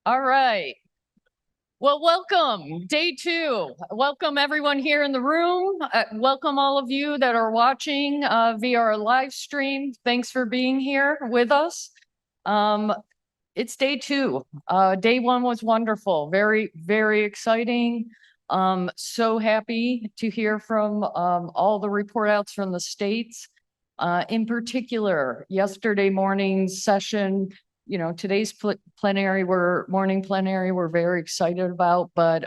All right. Well, welcome, day 2. Welcome everyone here in the room. Welcome all of you that are watching via our live stream. Thanks for being here with us. It's day 2. Day 1 was wonderful. Very, very exciting. So happy to hear from all the report outs from the states. In particular, yesterday morning's session, today's morning plenary, we're very excited about. But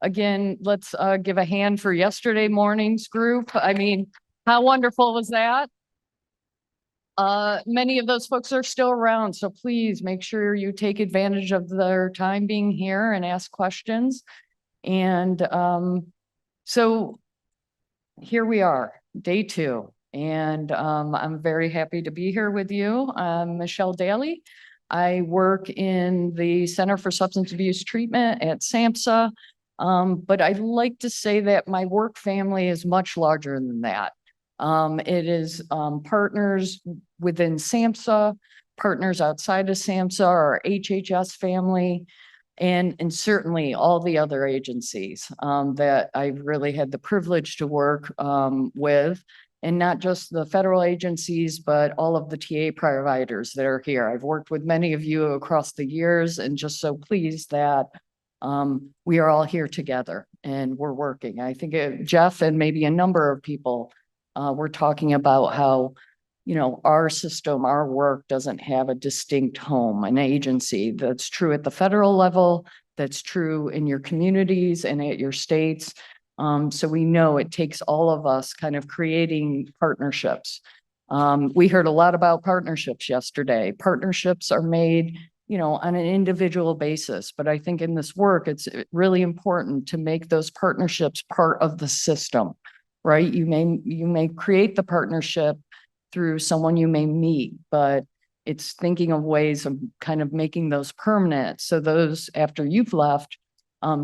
again, let's give a hand for yesterday morning's group. I mean, how wonderful was that? Many of those folks are still around, so please make sure you take advantage of their time being here and ask questions. And so here we are, day 2. And I'm very happy to be here with you. I'm Michelle Daly. I work in the Center for Substance Abuse Treatment at SAMHSA. But I'd like to say that my work family is much larger than that. It is partners within SAMHSA, partners outside of SAMHSA, our HHS family, and certainly all the other agencies that I've really had the privilege to work with, and not just the federal agencies, but all of the TA providers that are here. I've worked with many of you across the years, and just so pleased that we are all here together and we're working. I think Jeff and maybe a number of people were talking about how our system, our work doesn't have a distinct home, an agency. That's true at the federal level, that's true in your communities and at your states. So we know it takes all of us kind of creating partnerships. We heard a lot about partnerships yesterday. Partnerships are made, on an individual basis, but I think in this work, it's really important to make those partnerships part of the system, right? You may create the partnership through someone you may meet, but it's thinking of ways of kind of making those permanent, so those after you've left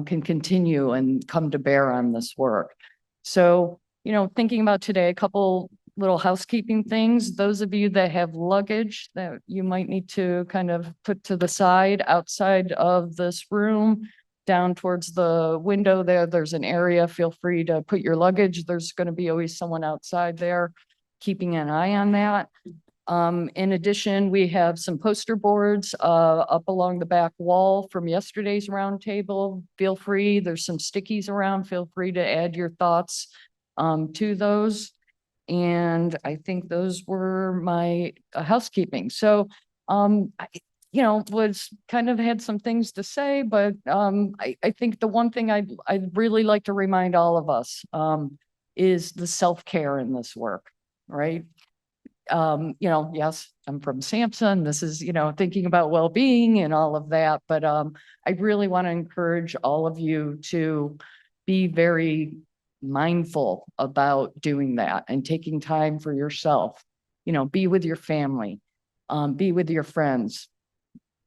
can continue and come to bear on this work. So, thinking about today, a couple little housekeeping things. Those of you that have luggage that you might need to kind of put to the side outside of this room, down towards the window there's an area. Feel free to put your luggage. There's going to be always someone outside there keeping an eye on that. In addition, we have some poster boards up along the back wall from yesterday's roundtable. Feel free, there's some stickies around. Feel free to add your thoughts to those. And I think those were my housekeeping. So, was kind of had some things to say, but I think the one thing I'd really like to remind all of us is the self-care in this work, right? Yes, I'm from SAMHSA, and this is, thinking about well-being and all of that. But I really want to encourage all of you to be very mindful about doing that and taking time for yourself. Be with your family, be with your friends,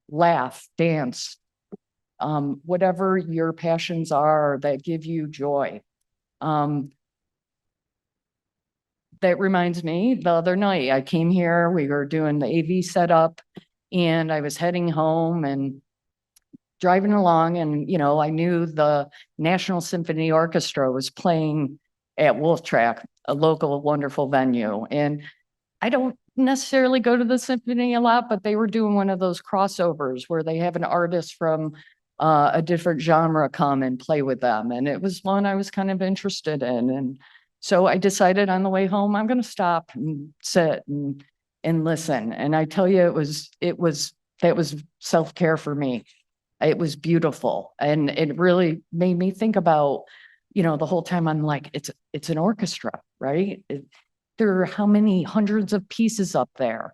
laugh, dance, whatever your passions are that give you joy. That reminds me, the other night I came here, we were doing the AV setup, and I was heading home and driving along, and I knew the National Symphony Orchestra was playing at Wolf Track, a local wonderful venue. And I don't necessarily go to the symphony a lot, but they were doing one of those crossovers where they have an artist from a different genre come and play with them. And it was one I was kind of interested in. And so I decided on the way home, I'm going to stop and sit and listen. And I tell you, that was self-care for me. It was beautiful. And it really made me think about, the whole time I'm like, it's an orchestra, right? There are how many hundreds of pieces up there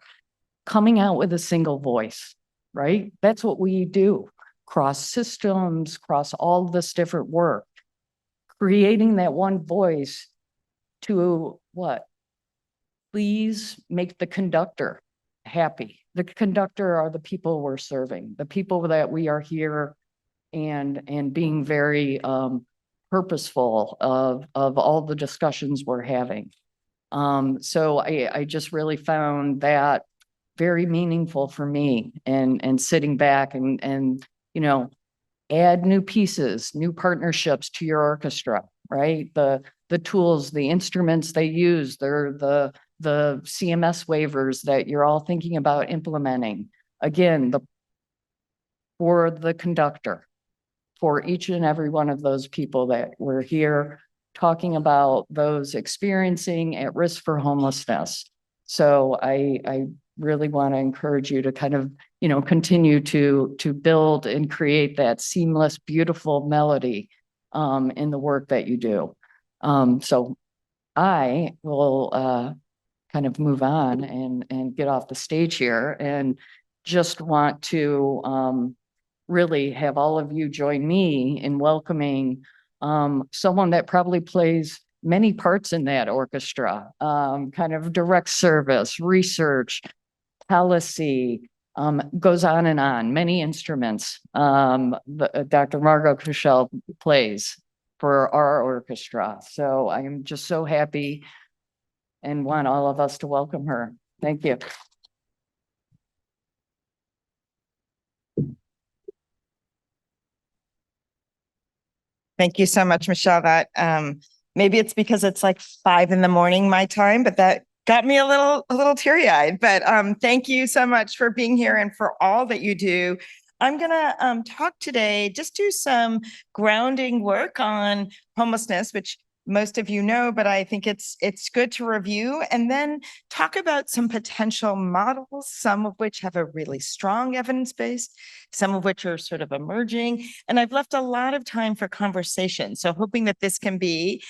coming out with a single voice, right? That's what we do, cross systems, cross all this different work, creating that one voice to what? Please make the conductor happy. The conductor are the people we're serving, the people that we are here and being very purposeful of all the discussions we're having. So I just really found that very meaningful for me, and sitting back and you know, add new pieces, new partnerships to your orchestra, right? The tools, the instruments they use, they're the CMS waivers that you're all thinking about implementing. Again, for the conductor, for each and every one of those people that we're here talking about, those experiencing at risk for homelessness. So I really want to encourage you to kind of, continue to build and create that seamless, beautiful melody in the work that you do. So I will kind of move on and get off the stage here, and just want to really have all of you join me in welcoming someone that probably plays many parts in that orchestra, kind of direct service, research, policy, goes on, many instruments. Dr. Margot Kushel plays for our orchestra. So I am just so happy and want all of us to welcome her. Thank you. Thank you so much, Michelle. That maybe it's because it's like 5 a.m. my time, but that got me a little teary-eyed. But thank you so much for being here and for all that you do. I'm gonna talk today, just do some grounding work on homelessness, which most of you know, but I think it's good to review, and then talk about some potential models, some of which have a really strong evidence base, some of which are sort of emerging. And I've left a lot of time for conversation. So hoping that this can be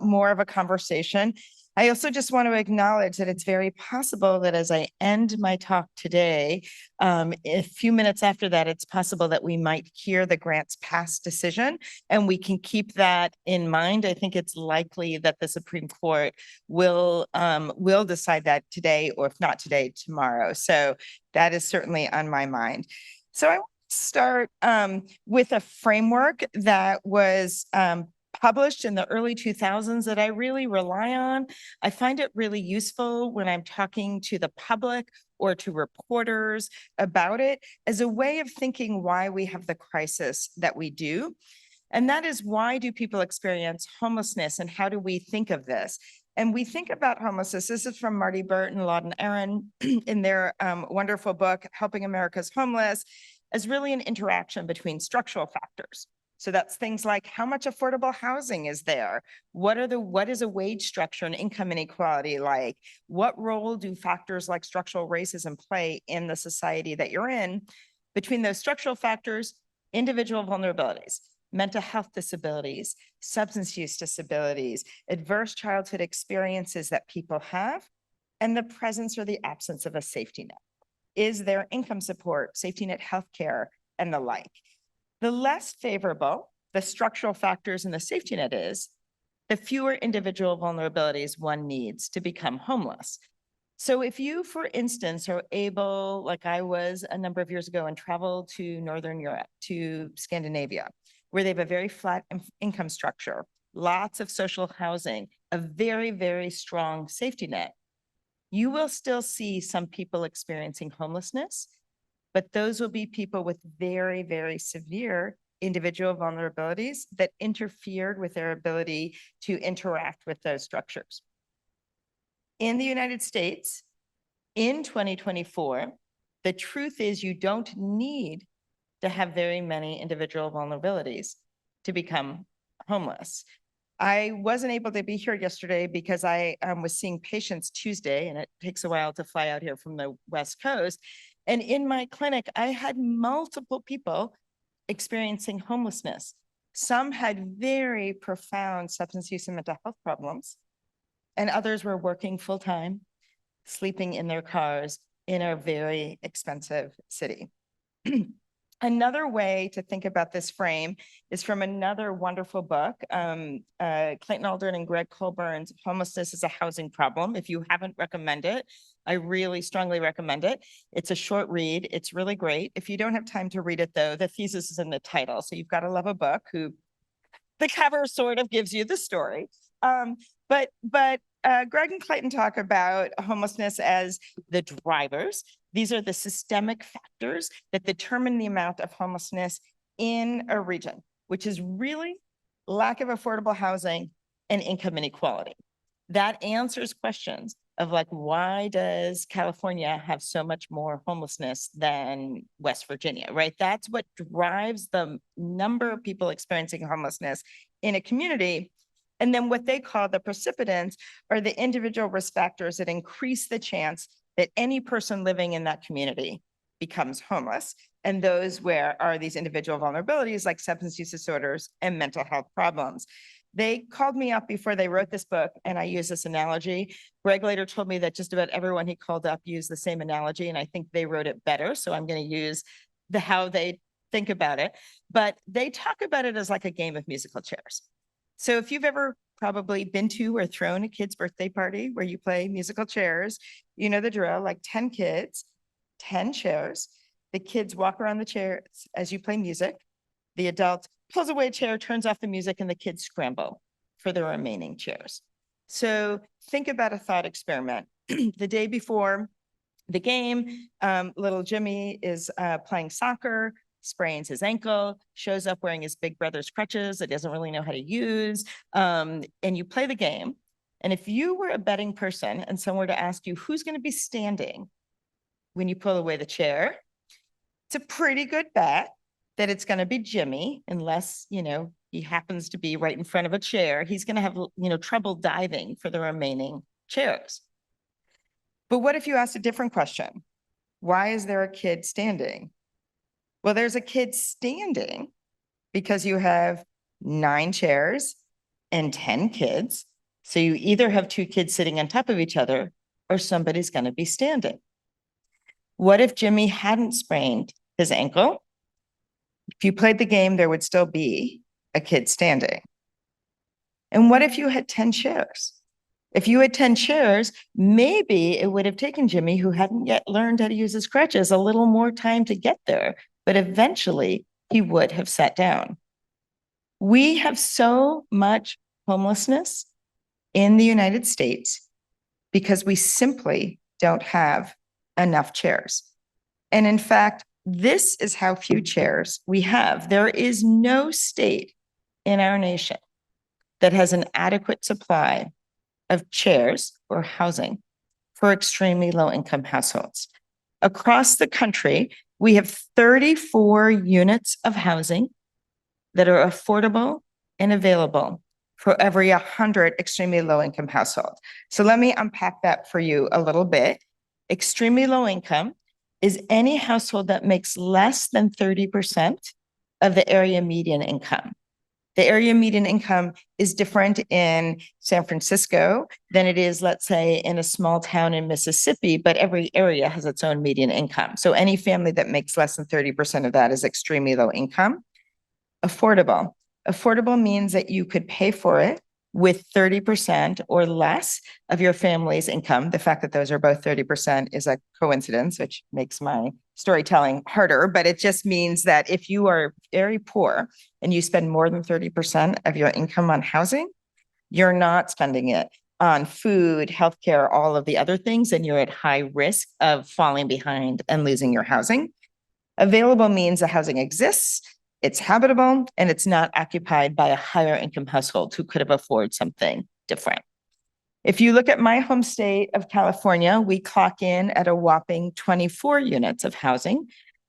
more of a conversation. I also just want to acknowledge that it's very possible that as I end my talk today, a few minutes after that, it's possible that we might hear the grants pass decision, and we can keep that in mind. I think it's likely that the Supreme Court will decide that today, or if not today, tomorrow. So that is certainly on my mind. So I want to start with a framework that was published in the early 2000s that I really rely on. I find it really useful when I'm talking to the public or to reporters about it, as a way of thinking why we have the crisis that we do. And that is, why do people experience homelessness, and how do we think of this? And we think about homelessness. This is from Marty Burt and Lawton Aaron in their wonderful book, Helping America's Homeless, as really an interaction between structural factors. So that's things like, how much affordable housing is there? What is a wage structure and income inequality like? What role do factors like structural racism play in the society that you're in? Between those structural factors, individual vulnerabilities, mental health disabilities, substance use disabilities, adverse childhood experiences that people have, and the presence or the absence of a safety net. Is there income support, safety net healthcare, and the like? The less favorable the structural factors in the safety net is, the fewer individual vulnerabilities one needs to become homeless. So if you, for instance, are able, like I was a number of years ago, and traveled to Northern Europe, to Scandinavia, where they have a very flat income structure, lots of social housing, a very, very strong safety net, you will still see some people experiencing homelessness, but those will be people with very, very severe individual vulnerabilities that interfered with their ability to interact with those structures. In the United States, in 2024, the truth is you don't need to have very many individual vulnerabilities to become homeless. I wasn't able to be here yesterday because I was seeing patients Tuesday, and it takes a while to fly out here from the West Coast. And in my clinic, I had multiple people experiencing homelessness. Some had very profound substance use and mental health problems, and others were working full-time, sleeping in their cars in a very expensive city. Another way to think about this frame is from another wonderful book, Clayton Aldern and Greg Colburn's Homelessness is a Housing Problem. If you haven't recommended it, I really strongly recommend it. It's a short read. It's really great. If you don't have time to read it, though, the thesis is in the title. So you've got to love a book. The cover sort of gives you the story. But Greg and Clayton talk about homelessness as the drivers. These are the systemic factors that determine the amount of homelessness in a region, which is really lack of affordable housing and income inequality. That answers questions of like, why does California have so much more homelessness than West Virginia, right? That's what drives the number of people experiencing homelessness in a community. And then what they call the precipitants are the individual risk factors that increase the chance that any person living in that community becomes homeless. And those where are these individual vulnerabilities like substance use disorders and mental health problems. They called me up before they wrote this book, and I use this analogy. Greg later told me that just about everyone he called up used the same analogy, and I think they wrote it better. So I'm going to use how they think about it. But they talk about it as like a game of musical chairs. So if you've ever probably been to or thrown a kid's birthday party where you play musical chairs, you know the drill, like 10 kids, 10 chairs. The kids walk around the chairs as you play music. The adult pulls away a chair, turns off the music, and the kids scramble for the remaining chairs. So think about a thought experiment. The day before the game, little Jimmy is playing soccer, sprains his ankle, shows up wearing his big brother's crutches that he doesn't really know how to use, and you play the game. And if you were a betting person and someone were to ask you who's going to be standing when you pull away the chair, it's a pretty good bet that it's going to be Jimmy, unless, he happens to be right in front of a chair. He's going to have, trouble diving for the remaining chairs. But what if you asked a different question? Why is there a kid standing? Well, there's a kid standing because you have 9 chairs and 10 kids. So you either have 2 kids sitting on top of each other or somebody's going to be standing. What if Jimmy hadn't sprained his ankle? If you played the game, there would still be a kid standing. And what if you had 10 chairs? If you had 10 chairs, maybe it would have taken Jimmy, who hadn't yet learned how to use his crutches, a little more time to get there, but eventually he would have sat down. We have so much homelessness in the United States because we simply don't have enough chairs. And in fact, this is how few chairs we have. There is no state in our nation that has an adequate supply of chairs or housing for extremely low-income households. Across the country, we have 34 units of housing that are affordable and available for every 100 extremely low-income households. So let me unpack that for you a little bit. Extremely low income is any household that makes less than 30% of the area median income. The area median income is different in San Francisco than it is, let's say, in a small town in Mississippi, but every area has its own median income. So any family that makes less than 30% of that is extremely low income. Affordable. Affordable means that you could pay for it with 30% or less of your family's income. The fact that those are both 30% is a coincidence, which makes my storytelling harder, but it just means that if you are very poor and you spend more than 30% of your income on housing, you're not spending it on food, healthcare, all of the other things, and you're at high risk of falling behind and losing your housing. Available means the housing exists, it's habitable, and it's not occupied by a higher income household who could have afforded something different. If you look at my home state of California, we clock in at a whopping 24 units of housing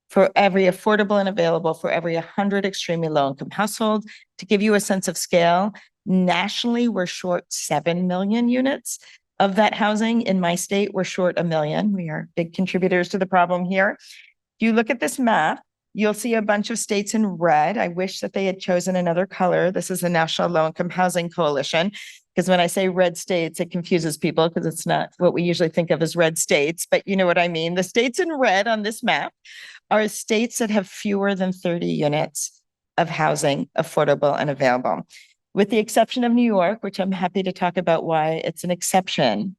for every affordable and available for every 100 extremely low income households. To give you a sense of scale, nationally, we're short 7 million units of that housing. In my state, we're short 1 million. We are big contributors to the problem here. If you look at this map, you'll see a bunch of states in red. I wish that they had chosen another color. This is the National Low Income Housing Coalition, because when I say red states, it confuses people because it's not what we usually think of as red states, but you know what I mean. The states in red on this map are states that have fewer than 30 units of housing affordable and available. With the exception of New York, which I'm happy to talk about why it's an exception,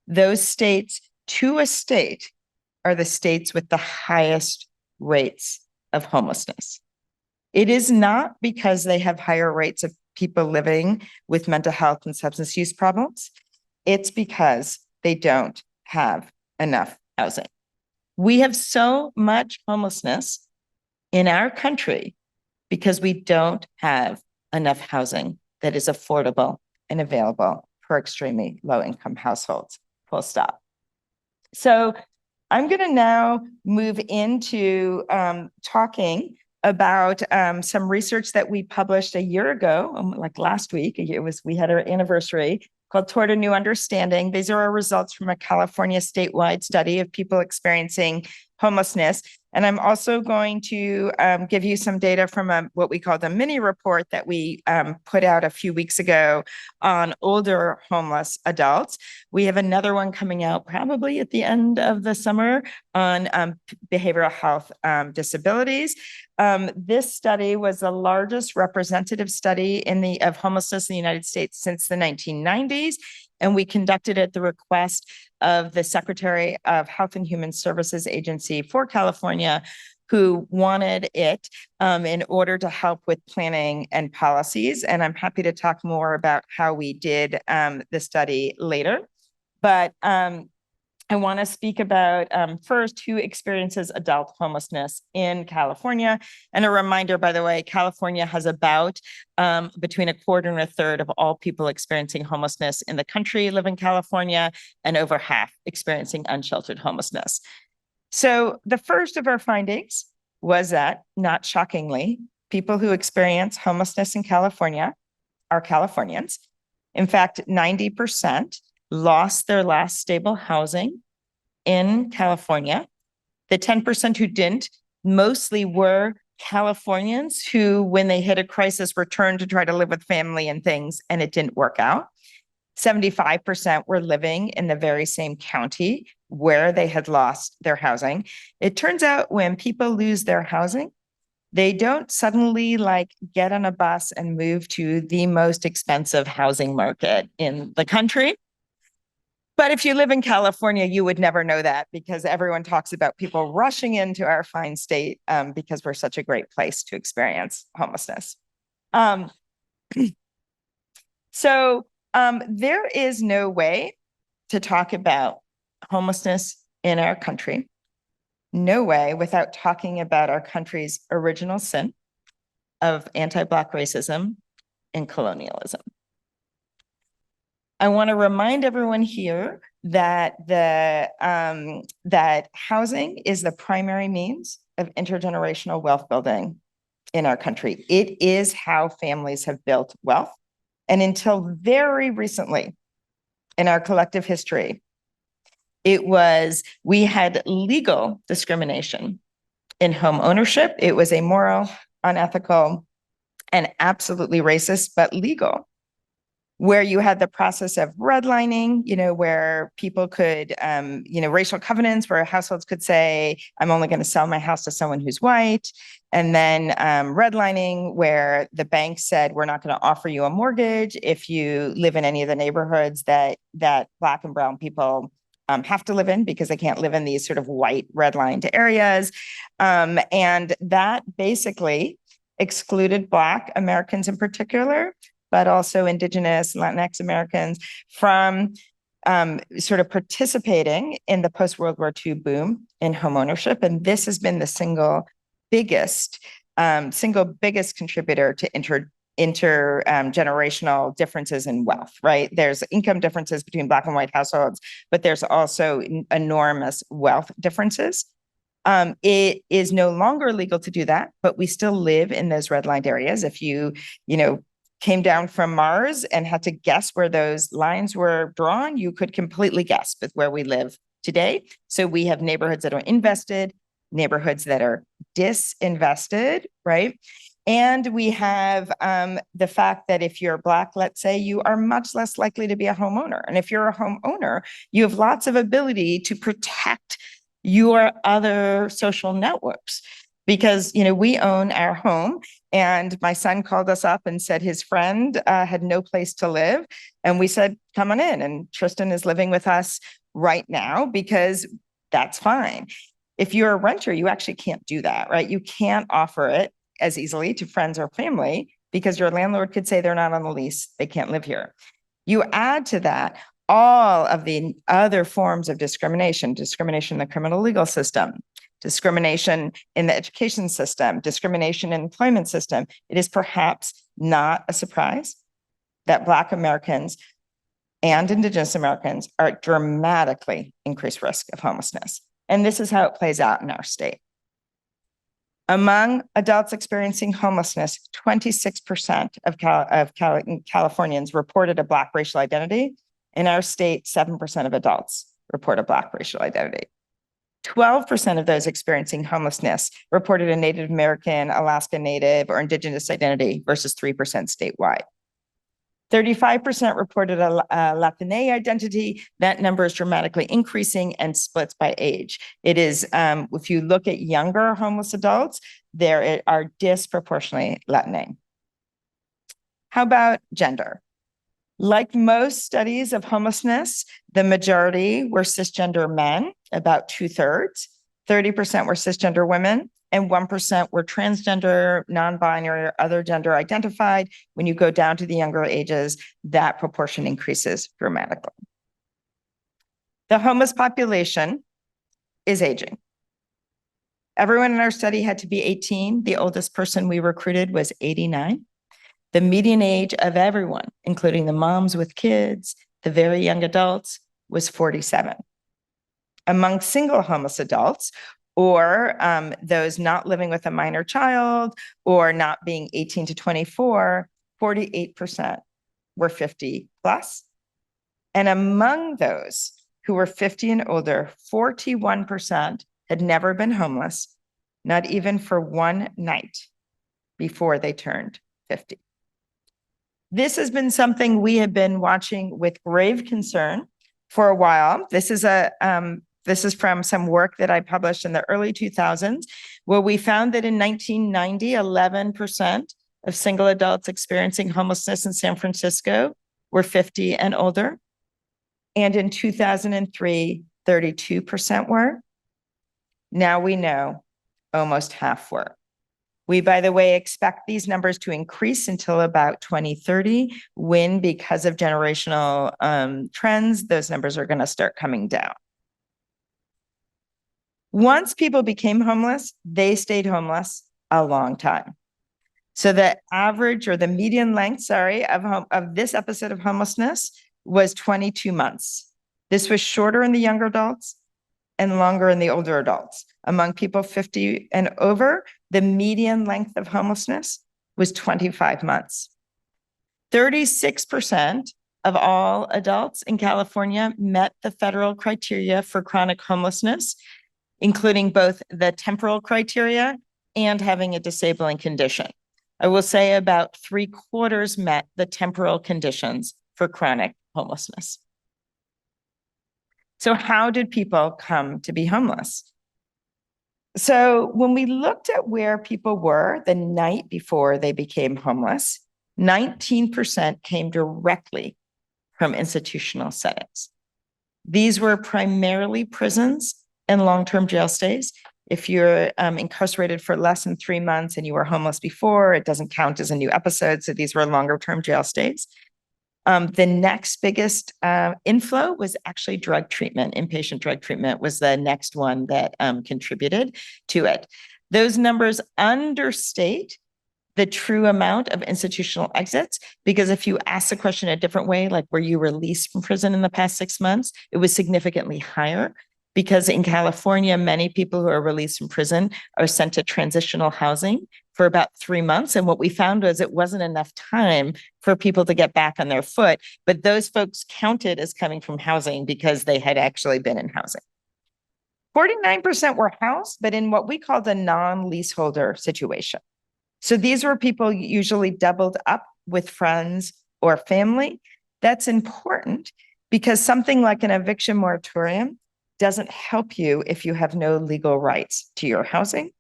those states to a state are the states with the highest rates of homelessness. It is not because they have higher rates of people living with mental health and substance use problems. It's because they don't have enough housing. We have so much homelessness in our country because we don't have enough housing that is affordable and available for extremely low-income households, full stop. So I'm going to now move into talking about some research that we published a year ago, like last week. We had our anniversary, called Toward a New Understanding. These are our results from a California statewide study of people experiencing homelessness. And I'm also going to give you some data from what we call the mini report that we put out a few weeks ago on older homeless adults. We have another one coming out probably at the end of the summer on behavioral health disabilities. This study was the largest representative study of homelessness in the United States since the 1990s. And we conducted it at the request of the Secretary of Health and Human Services Agency for California, who wanted it in order to help with planning and policies. And I'm happy to talk more about how we did the study later. But I want to speak about first who experiences adult homelessness in California. And a reminder, by the way, California has about between a quarter and a third of all people experiencing homelessness in the country live in California, and over half experiencing unsheltered homelessness. So the first of our findings was that, not shockingly, people who experience homelessness in California are Californians. In fact, 90% lost their last stable housing in California. The 10% who didn't mostly were Californians who, when they hit a crisis, returned to try to live with family and things, and it didn't work out. 75% were living in the very same county where they had lost their housing. It turns out when people lose their housing, they don't suddenly get on a bus and move to the most expensive housing market in the country. But if you live in California, you would never know that, because everyone talks about people rushing into our fine state because we're such a great place to experience homelessness. So there is no way to talk about homelessness in our country, no way, without talking about our country's original sin of anti-Black racism and colonialism. I want to remind everyone here that that housing is the primary means of intergenerational wealth building in our country. It is how families have built wealth. And until very recently in our collective history, we had legal discrimination in home ownership. It was amoral, unethical, and absolutely racist, but legal, where you had the process of redlining, where people could, racial covenants where households could say, I'm only going to sell my house to someone who's white. And then redlining, where the bank said, we're not going to offer you a mortgage if you live in any of the neighborhoods that Black and brown people have to live in, because they can't live in these sort of white redlined areas. And that basically excluded Black Americans in particular, but also Indigenous, Latinx Americans from sort of participating in the post-World War II boom in homeownership. And this has been the single biggest contributor to intergenerational differences in wealth, right? There's income differences between Black and white households, but there's also enormous wealth differences. It is no longer legal to do that, but we still live in those redlined areas. If you came down from Mars and had to guess where those lines were drawn, you could completely guess with where we live today. So we have neighborhoods that are invested, neighborhoods that are disinvested, right? And we have the fact that if you're Black, let's say, you are much less likely to be a homeowner. And if you're a homeowner, you have lots of ability to protect your other social networks, because, we own our home. And my son called us up and said his friend had no place to live. And we said, come on in. And Tristan is living with us right now, because that's fine. If you're a renter, you actually can't do that, right? You can't offer it as easily to friends or family, because your landlord could say they're not on the lease, they can't live here. You add to that all of the other forms of discrimination in the criminal legal system, discrimination in the education system, discrimination in the employment system, it is perhaps not a surprise that Black Americans and Indigenous Americans are at dramatically increased risk of homelessness. And this is how it plays out in our state. Among adults experiencing homelessness, 26% of Californians reported a Black racial identity. In our state, 7% of adults report a Black racial identity. 12% of those experiencing homelessness reported a Native American, Alaska Native, or Indigenous identity versus 3% statewide. 35% reported a Latina identity. That number is dramatically increasing and splits by age. It is, if you look at younger homeless adults, there are disproportionately Latina. How about gender? Like most studies of homelessness, the majority were cisgender men, about 2/3, 30% were cisgender women, and 1% were transgender, non-binary, or other gender identified. When you go down to the younger ages, that proportion increases dramatically. The homeless population is aging. Everyone in our study had to be 18. The oldest person we recruited was 89. The median age of everyone, including the moms with kids, the very young adults, was 47. Among single homeless adults, or those not living with a minor child, or not being 18 to 24, 48% were 50 plus. And among those who were 50 and older, 41% had never been homeless, not even for one night before they turned 50. This has been something we have been watching with grave concern for a while. This is from some work that I published in the early 2000s, where we found that in 1990, 11% of single adults experiencing homelessness in San Francisco were 50 and older. And in 2003, 32% were. Now we know almost half were. We, by the way, expect these numbers to increase until about 2030, when, because of generational trends, those numbers are going to start coming down. Once people became homeless, they stayed homeless a long time. So the average, or the median length, of this episode of homelessness was 22 months. This was shorter in the younger adults and longer in the older adults. Among people 50 and over, the median length of homelessness was 25 months. 36% of all adults in California met the federal criteria for chronic homelessness, including both the temporal criteria and having a disabling condition. I will say about 3/4 met the temporal conditions for chronic homelessness. So how did people come to be homeless? So when we looked at where people were the night before they became homeless, 19% came directly from institutional settings. These were primarily prisons and long-term jail stays. If you're incarcerated for less than 3 months and you were homeless before, it doesn't count as a new episode. So these were longer-term jail stays. The next biggest inflow was actually drug treatment. Inpatient drug treatment was the next one that contributed to it. Those numbers understate the true amount of institutional exits, because if you ask the question a different way, like were you released from prison in the past 6 months, it was significantly higher. Because in California, many people who are released from prison are sent to transitional housing for about 3 months. And what we found was it wasn't enough time for people to get back on their foot, but those folks counted as coming from housing because they had actually been in housing. 49% were housed, but in what we call the non-leaseholder situation. So these were people usually doubled up with friends or family. That's important because something like an eviction moratorium doesn't help you if you have no legal rights to your housing.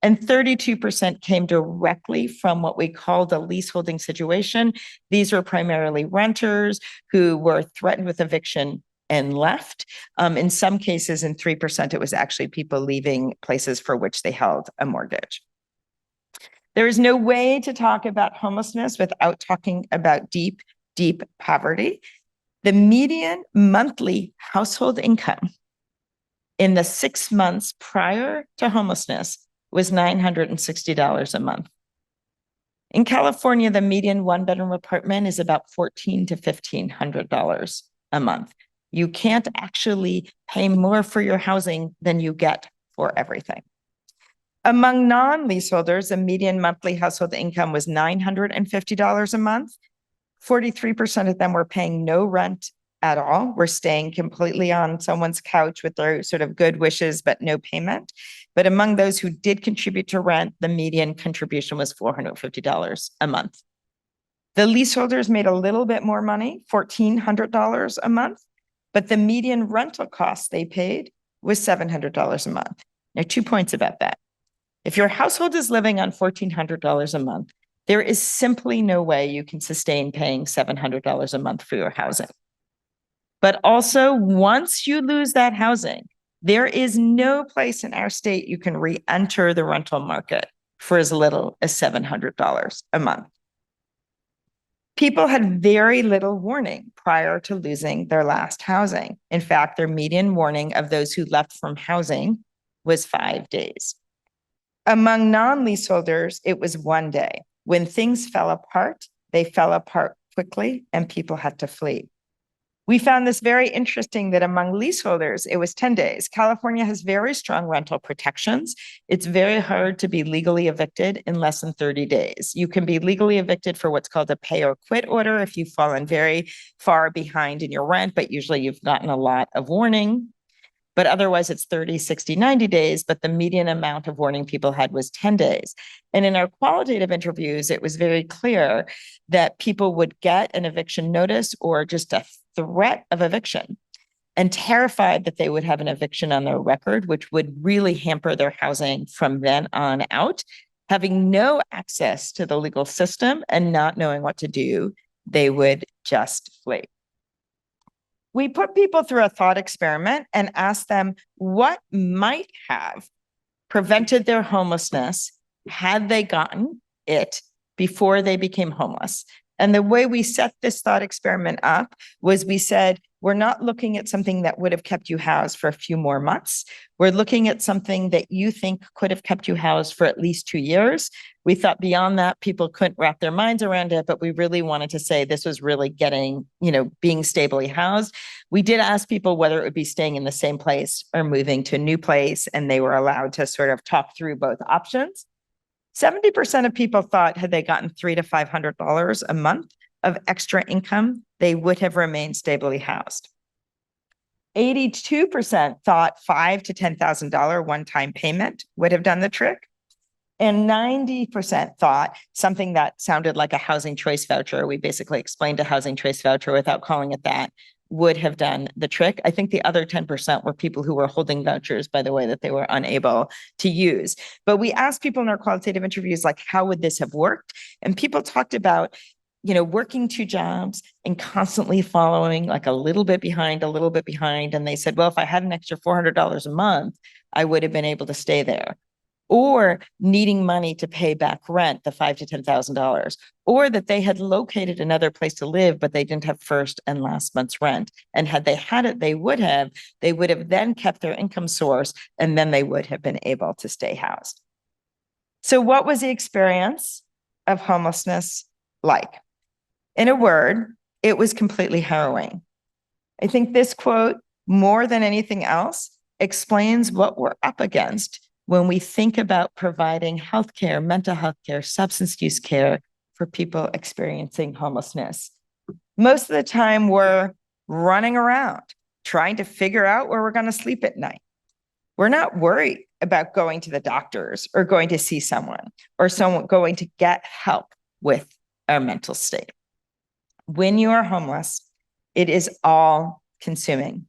And 32% came directly from what we called a leaseholding situation. These were primarily renters who were threatened with eviction and left. In some cases, in 3%, it was actually people leaving places for which they held a mortgage. There is no way to talk about homelessness without talking about deep, deep poverty. The median monthly household income in the 6 months prior to homelessness was $960 a month. In California, the median one-bedroom apartment is about $1,400 to $1,500 a month. You can't actually pay more for your housing than you get for everything. Among non-leaseholders, the median monthly household income was $950 a month. 43% of them were paying no rent at all. Were staying completely on someone's couch with their sort of good wishes, but no payment. But among those who did contribute to rent, the median contribution was $450 a month. The leaseholders made a little bit more money, $1,400 a month, but the median rental cost they paid was $700 a month. Now, 2 points about that. If your household is living on $1,400 a month, there is simply no way you can sustain paying $700 a month for your housing. But also, once you lose that housing, there is no place in our state you can re-enter the rental market for as little as $700 a month. People had very little warning prior to losing their last housing. In fact, their median warning of those who left from housing was 5 days. Among non-leaseholders, it was 1 day. When things fell apart, they fell apart quickly and people had to flee. We found this very interesting that among leaseholders, it was 10 days. California has very strong rental protections. It's very hard to be legally evicted in less than 30 days. You can be legally evicted for what's called a pay or quit order if you've fallen very far behind in your rent, but usually you've gotten a lot of warning. But otherwise it's 30, 60, 90 days, but the median amount of warning people had was 10 days. And in our qualitative interviews, it was very clear that people would get an eviction notice or just a threat of eviction and terrified that they would have an eviction on their record, which would really hamper their housing from then on out. Having no access to the legal system and not knowing what to do, they would just flee. We put people through a thought experiment and asked them what might have prevented their homelessness had they gotten it before they became homeless. And the way we set this thought experiment up was we said, we're not looking at something that would have kept you housed for a few more months. We're looking at something that you think could have kept you housed for at least 2 years. We thought beyond that, people couldn't wrap their minds around it, but we really wanted to say this was really getting, being stably housed. We did ask people whether it would be staying in the same place or moving to a new place, and they were allowed to sort of talk through both options. 70% of people thought had they gotten $300 to $500 a month of extra income, they would have remained stably housed. 82% thought $5,000 to $10,000 one-time payment would have done the trick. And 90% thought something that sounded like a housing choice voucher. We basically explained a housing choice voucher without calling it that, would have done the trick. I think the other 10% were people who were holding vouchers, by the way, that they were unable to use. But we asked people in our qualitative interviews, like, how would this have worked? And people talked about, working 2 jobs and constantly following like a little bit behind. And they said, well, if I had an extra $400 a month, I would have been able to stay there. Or needing money to pay back rent, the $5,000 to $10,000, or that they had located another place to live, but they didn't have first and last month's rent. And had they had it, they would have then kept their income source, and then they would have been able to stay housed. So what was the experience of homelessness like? In a word, it was completely harrowing. I think this quote, more than anything else, explains what we're up against when we think about providing healthcare, mental health care, substance use care for people experiencing homelessness. Most of the time we're running around trying to figure out where we're going to sleep at night. We're not worried about going to the doctors or going to see someone or going to get help with our mental state. When you are homeless, it is all consuming.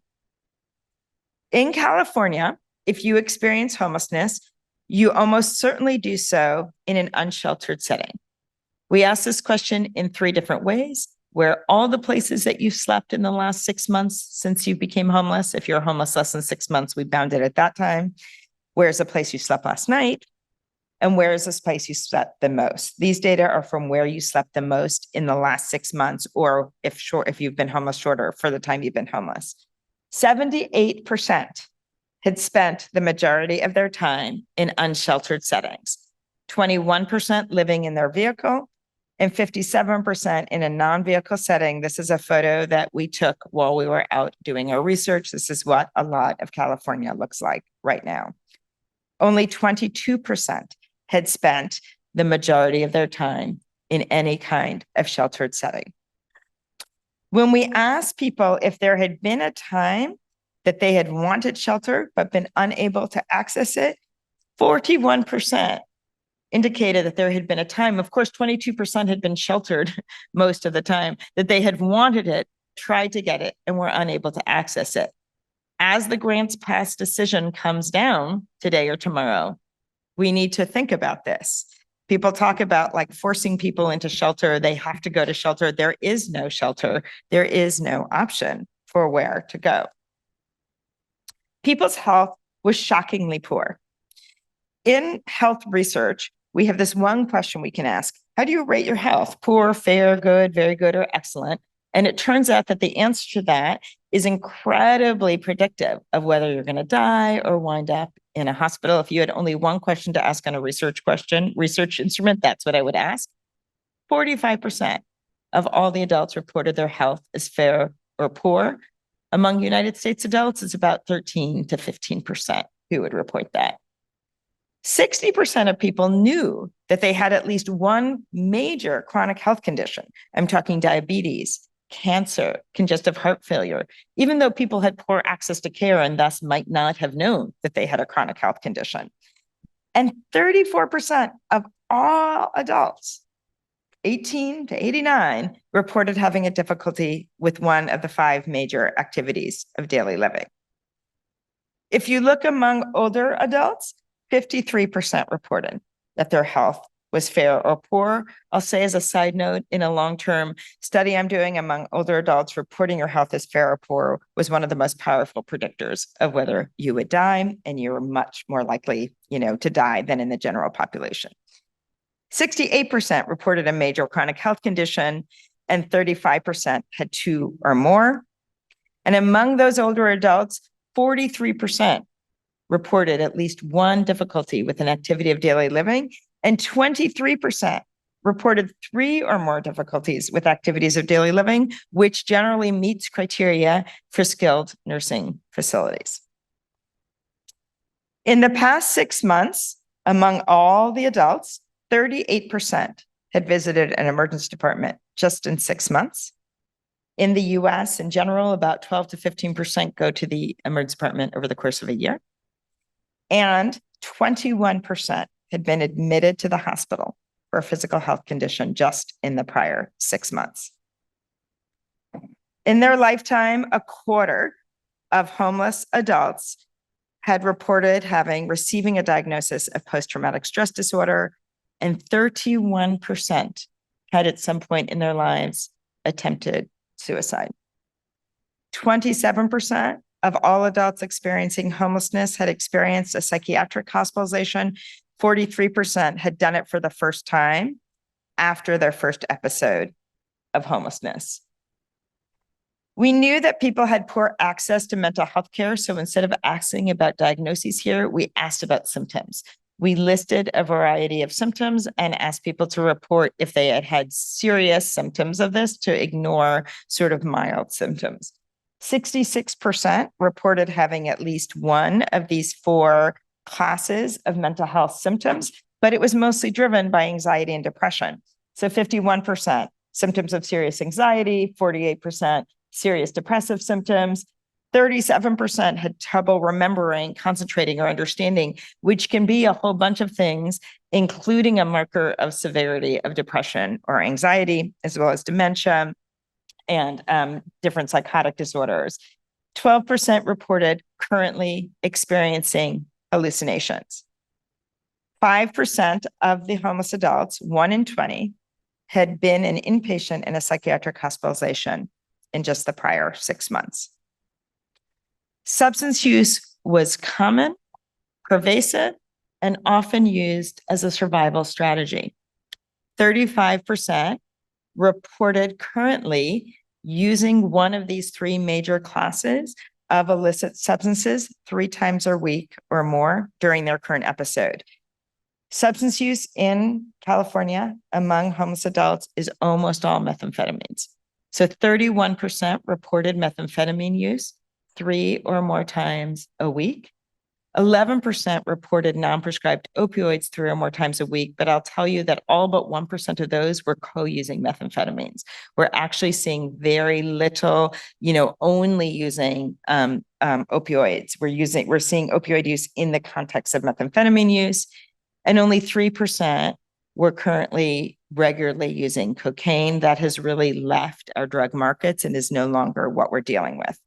In California, if you experience homelessness, you almost certainly do so in an unsheltered setting. We asked this question in 3 different ways: where all the places that you've slept in the last 6 months since you became homeless. If you're homeless less than 6 months, we bound it at that time. Where's the place you slept last night? and where is this place you slept the most. These data are from where you slept the most in the last 6 months, or if you've been homeless shorter for the time you've been homeless. 78% had spent the majority of their time in unsheltered settings, 21% living in their vehicle, and 57% in a non-vehicle setting. This is a photo that we took while we were out doing our research. This is what a lot of California looks like right now. Only 22% had spent the majority of their time in any kind of sheltered setting. When we asked people if there had been a time that they had wanted shelter but been unable to access it, 41% indicated that there had been a time, of course, 22% had been sheltered most of the time, that they had wanted it, tried to get it, and were unable to access it. As the grants pass decision comes down today or tomorrow, we need to think about this. People talk about like forcing people into shelter. They have to go to shelter. There is no shelter. There is no option for where to go. People's health was shockingly poor. In health research, we have this one question we can ask: how do you rate your health? Poor, fair, good, very good, or excellent? And it turns out that the answer to that is incredibly predictive of whether you're going to die or wind up in a hospital. If you had only one question to ask on a research instrument, that's what I would ask. 45% of all the adults reported their health as fair or poor. Among United States adults, it's about 13 to 15% who would report that. 60% of people knew that they had at least one major chronic health condition. I'm talking diabetes, cancer, congestive heart failure, even though people had poor access to care and thus might not have known that they had a chronic health condition. And 34% of all adults, 18 to 89, reported having a difficulty with one of the 5 major activities of daily living. If you look among older adults, 53% reported that their health was fair or poor. I'll say as a side note, in a long-term study I'm doing among older adults, reporting your health as fair or poor was one of the most powerful predictors of whether you would die, and you're much more likely, to die than in the general population. 68% reported a major chronic health condition, and 35% had 2 or more. And among those older adults, 43% reported at least one difficulty with an activity of daily living, and 23% reported 3 or more difficulties with activities of daily living, which generally meets criteria for skilled nursing facilities. In the past 6 months, among all the adults, 38% had visited an emergency department just in 6 months. In the US in general, about 12 to 15% go to the emergency department over the course of a year. And 21% had been admitted to the hospital for a physical health condition just in the prior 6 months. In their lifetime, a quarter of homeless adults had reported receiving a diagnosis of post-traumatic stress disorder, and 31% had at some point in their lives attempted suicide. 27% of all adults experiencing homelessness had experienced a psychiatric hospitalization. 43% had done it for the first time after their first episode of homelessness. We knew that people had poor access to mental health care, so instead of asking about diagnoses here, we asked about symptoms. We listed a variety of symptoms and asked people to report if they had had serious symptoms of this, to ignore sort of mild symptoms. 66% reported having at least one of these 4 classes of mental health symptoms, but it was mostly driven by anxiety and depression. So 51% symptoms of serious anxiety, 48% serious depressive symptoms, 37% had trouble remembering, concentrating, or understanding, which can be a whole bunch of things, including a marker of severity of depression or anxiety, as well as dementia and different psychotic disorders. 12% reported currently experiencing hallucinations. 5% of the homeless adults, 1 in 20, had been an inpatient in a psychiatric hospitalization in just the prior 6 months. Substance use was common, pervasive, and often used as a survival strategy. 35% reported currently using one of these three major classes of illicit substances 3 times a week or more during their current episode. Substance use in California among homeless adults is almost all methamphetamines. So 31% reported methamphetamine use 3 or more times a week. 11% reported non-prescribed opioids 3 or more times a week, but I'll tell you that all but 1% of those were co-using methamphetamines. We're actually seeing very little, only using opioids. We're seeing opioid use in the context of methamphetamine use, and only 3% were currently regularly using cocaine. That has really left our drug markets and is no longer what we're dealing with.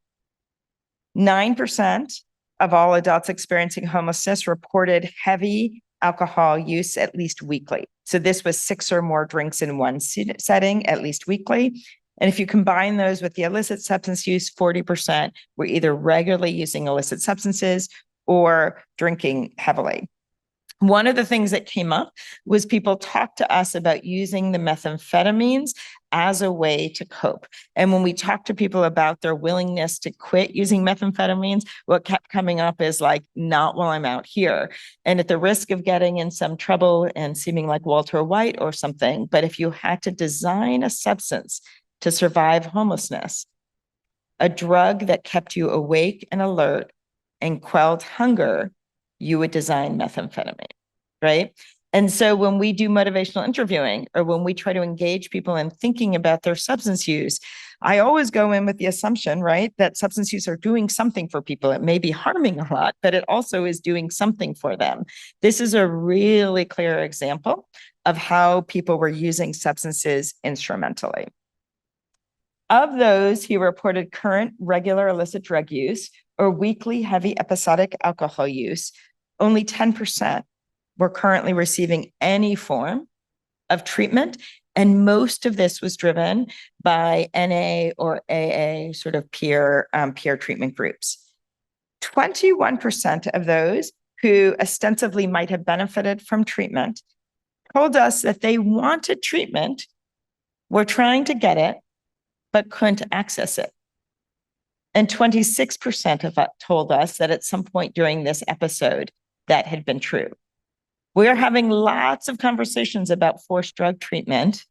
9% of all adults experiencing homelessness reported heavy alcohol use at least weekly. So this was 6 or more drinks in one setting at least weekly. And if you combine those with the illicit substance use, 40% were either regularly using illicit substances or drinking heavily. One of the things that came up was people talked to us about using the methamphetamines as a way to cope. And when we talked to people about their willingness to quit using methamphetamines, what kept coming up is like, not while I'm out here. And at the risk of getting in some trouble and seeming like Walter White or something, but if you had to design a substance to survive homelessness, a drug that kept you awake and alert and quelled hunger, you would design methamphetamine, right? And so when we do motivational interviewing or when we try to engage people in thinking about their substance use, I always go in with the assumption, right, that substance use are doing something for people. It may be harming a lot, but it also is doing something for them. This is a really clear example of how people were using substances instrumentally. Of those who reported current regular illicit drug use or weekly heavy episodic alcohol use, only 10% were currently receiving any form of treatment. And most of this was driven by NA or AA sort of peer treatment groups. 21% of those who ostensibly might have benefited from treatment told us that they wanted treatment, were trying to get it, but couldn't access it. And 26% of it told us that at some point during this episode, that had been true. We're having lots of conversations about forced drug treatment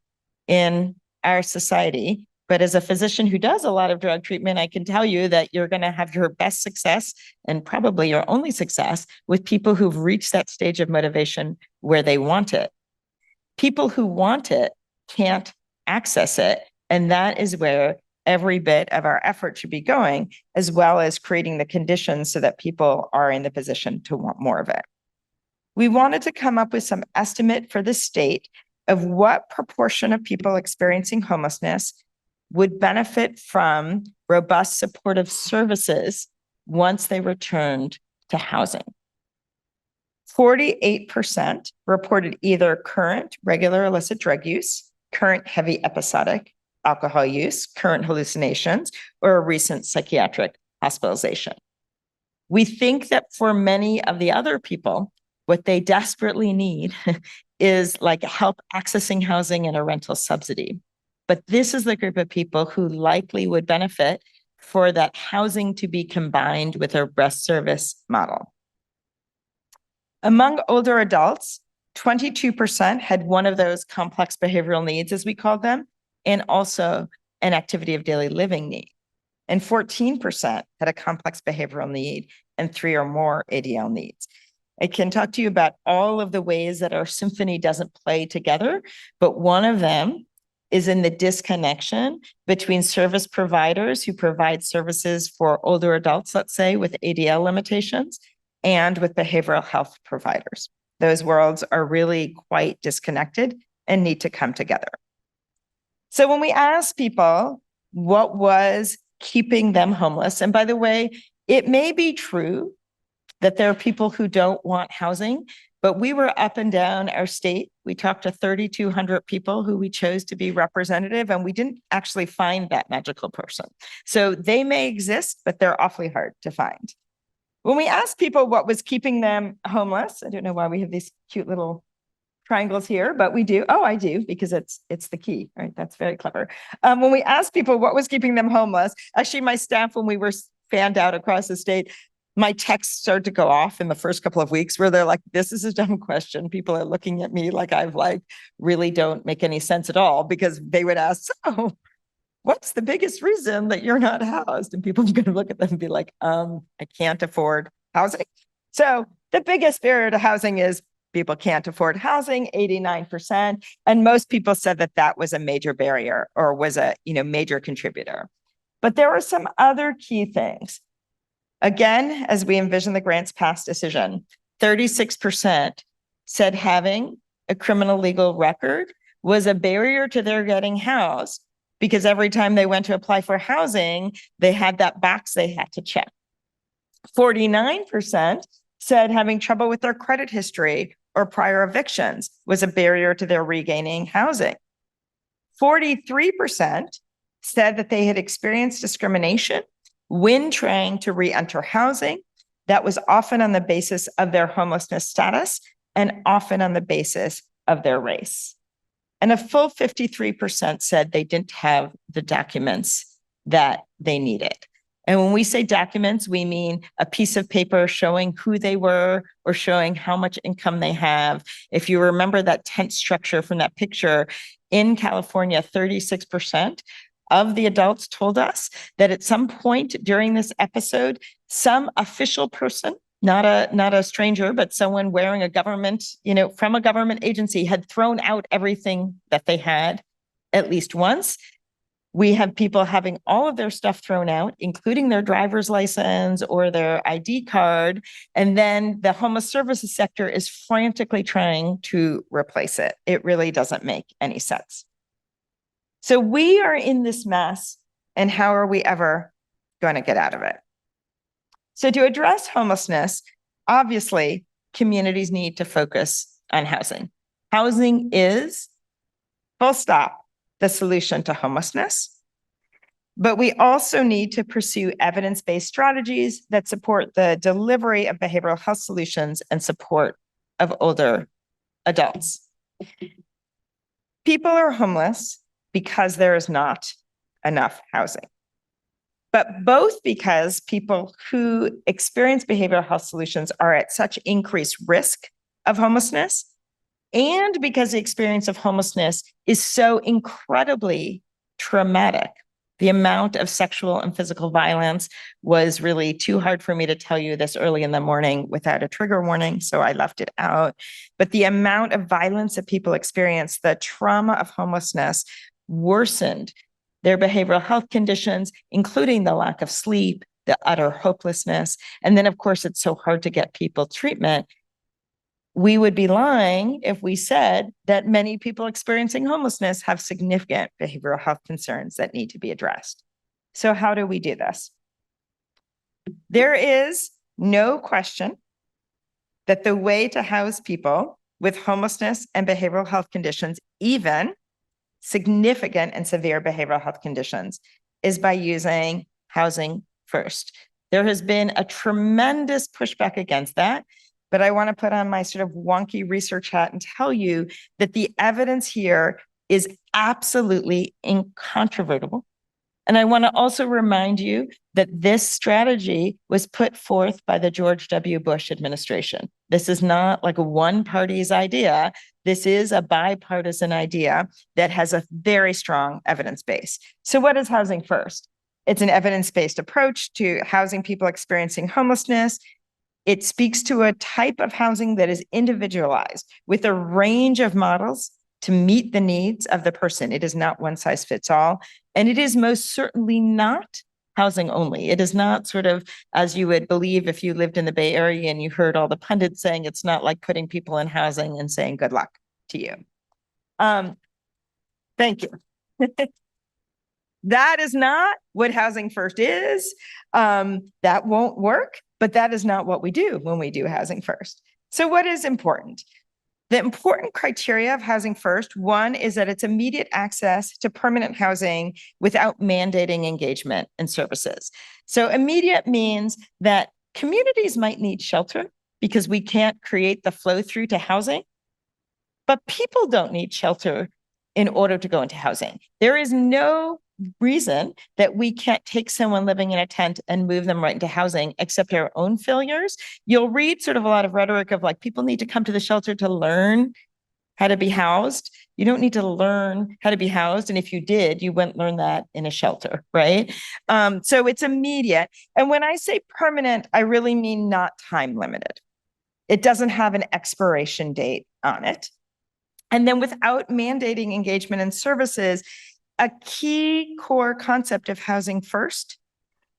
in our society, but as a physician who does a lot of drug treatment, I can tell you that you're going to have your best success and probably your only success with people who've reached that stage of motivation where they want it. People who want it can't access it, and that is where every bit of our effort should be going, as well as creating the conditions so that people are in the position to want more of it. We wanted to come up with some estimate for the state of what proportion of people experiencing homelessness would benefit from robust supportive services once they returned to housing. 48% reported either current regular illicit drug use, current heavy episodic alcohol use, current hallucinations, or a recent psychiatric hospitalization. We think that for many of the other people, what they desperately need is like help accessing housing and a rental subsidy. But this is the group of people who likely would benefit for that housing to be combined with a rest service model. Among older adults, 22% had one of those complex behavioral needs, as we called them, and also an activity of daily living need. And 14% had a complex behavioral need and 3 or more ADL needs. I can talk to you about all of the ways that our symphony doesn't play together, but one of them is in the disconnection between service providers who provide services for older adults, let's say, with ADL limitations, and with behavioral health providers. Those worlds are really quite disconnected and need to come together. So when we ask people what was keeping them homeless, and by the way, it may be true that there are people who don't want housing, but we were up and down our state. We talked to 3,200 people who we chose to be representative, and we didn't actually find that magical person. So they may exist, but they're awfully hard to find. When we asked people what was keeping them homeless, I don't know why we have these cute little triangles here, but we do. Oh, I do, because it's the key, right? That's very clever. When we asked people what was keeping them homeless, actually my staff, when we were fanned out across the state, my texts started to go off in the first couple of weeks where they're like, this is a dumb question. People are looking at me like I've really don't make any sense at all, because they would ask, so what's the biggest reason that you're not housed? And people are going to look at them and be like, I can't afford housing. So the biggest barrier to housing is people can't afford housing, 89%. And most people said that that was a major barrier or was a major contributor. But there were some other key things. Again, as we envision the grants pass decision, 36% said having a criminal legal record was a barrier to their getting housed, because every time they went to apply for housing, they had that box they had to check. 49% said having trouble with their credit history or prior evictions was a barrier to their regaining housing. 43% said that they had experienced discrimination when trying to re-enter housing. That was often on the basis of their homelessness status and often on the basis of their race. And a full 53% said they didn't have the documents that they needed. And when we say documents, we mean a piece of paper showing who they were or showing how much income they have. If you remember that tent structure from that picture, in California, 36% of the adults told us that at some point during this episode, some official person, not a stranger, but someone wearing a government, from a government agency, had thrown out everything that they had at least once. We have people having all of their stuff thrown out, including their driver's license or their ID card. And then the homeless services sector is frantically trying to replace it. It really doesn't make any sense. So we are in this mess, and how are we ever going to get out of it? So to address homelessness, obviously, communities need to focus on housing. Housing is, full stop, the solution to homelessness. But we also need to pursue evidence-based strategies that support the delivery of behavioral health solutions and support of older adults. People are homeless because there is not enough housing, but both because people who experience behavioral health solutions are at such increased risk of homelessness, and because the experience of homelessness is so incredibly traumatic. The amount of sexual and physical violence was really too hard for me to tell you this early in the morning without a trigger warning, so I left it out. But the amount of violence that people experience, the trauma of homelessness, worsened their behavioral health conditions, including the lack of sleep, the utter hopelessness. And then, of course, it's so hard to get people treatment. We would be lying if we said that many people experiencing homelessness have significant behavioral health concerns that need to be addressed. So how do we do this? There is no question that the way to house people with homelessness and behavioral health conditions, even significant and severe behavioral health conditions, is by using housing first. There has been a tremendous pushback against that, but I want to put on my sort of wonky research hat and tell you that the evidence here is absolutely incontrovertible. And I want to also remind you that this strategy was put forth by the George W. Bush administration. This is not like a one party's idea. This is a bipartisan idea that has a very strong evidence base. So what is housing first? It's an evidence-based approach to housing people experiencing homelessness. It speaks to a type of housing that is individualized with a range of models to meet the needs of the person. It is not one size fits all. And it is most certainly not housing only. It is not sort of, as you would believe if you lived in the Bay Area and you heard all the pundits saying, it's not like putting people in housing and saying good luck to you. Thank you. That is not what housing first is. That won't work, but that is not what we do when we do housing first. So what is important? The important criteria of housing first, one is that it's immediate access to permanent housing without mandating engagement in services. So immediate means that Communities might need shelter because we can't create the flow through to housing, but people don't need shelter in order to go into housing. There is no reason that we can't take someone living in a tent and move them right into housing, except our own failures. You'll read sort of a lot of rhetoric of like, people need to come to the shelter to learn how to be housed. You don't need to learn how to be housed. And if you did, you wouldn't learn that in a shelter, right? So it's immediate. And when I say permanent, I really mean not time limited. It doesn't have an expiration date on it. And then without mandating engagement in services, a key core concept of housing first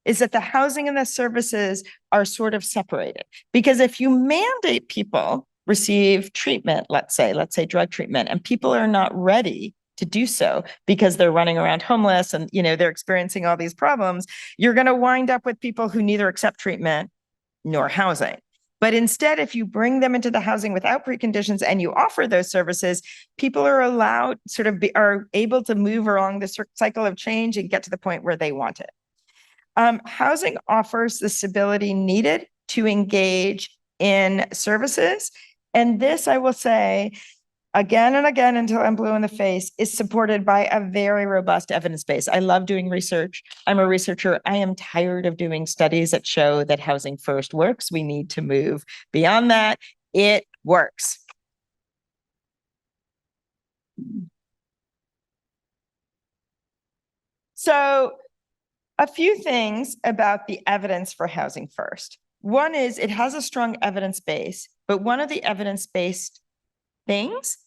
is that the housing and the services are sort of separated. Because if you mandate people receive treatment, let's say drug treatment, and people are not ready to do so because they're running around homeless and they're experiencing all these problems, you're going to wind up with people who neither accept treatment nor housing. But instead, if you bring them into the housing without preconditions and you offer those services, people are allowed are able to move along this cycle of change and get to the point where they want it. Housing offers the stability needed to engage in services. And this, I will say again and again until I'm blue in the face, is supported by a very robust evidence base. I love doing research. I'm a researcher. I am tired of doing studies that show that housing first works. We need to move beyond that. It works. So a few things about the evidence for housing first. One is it has a strong evidence base, but one of the evidence-based things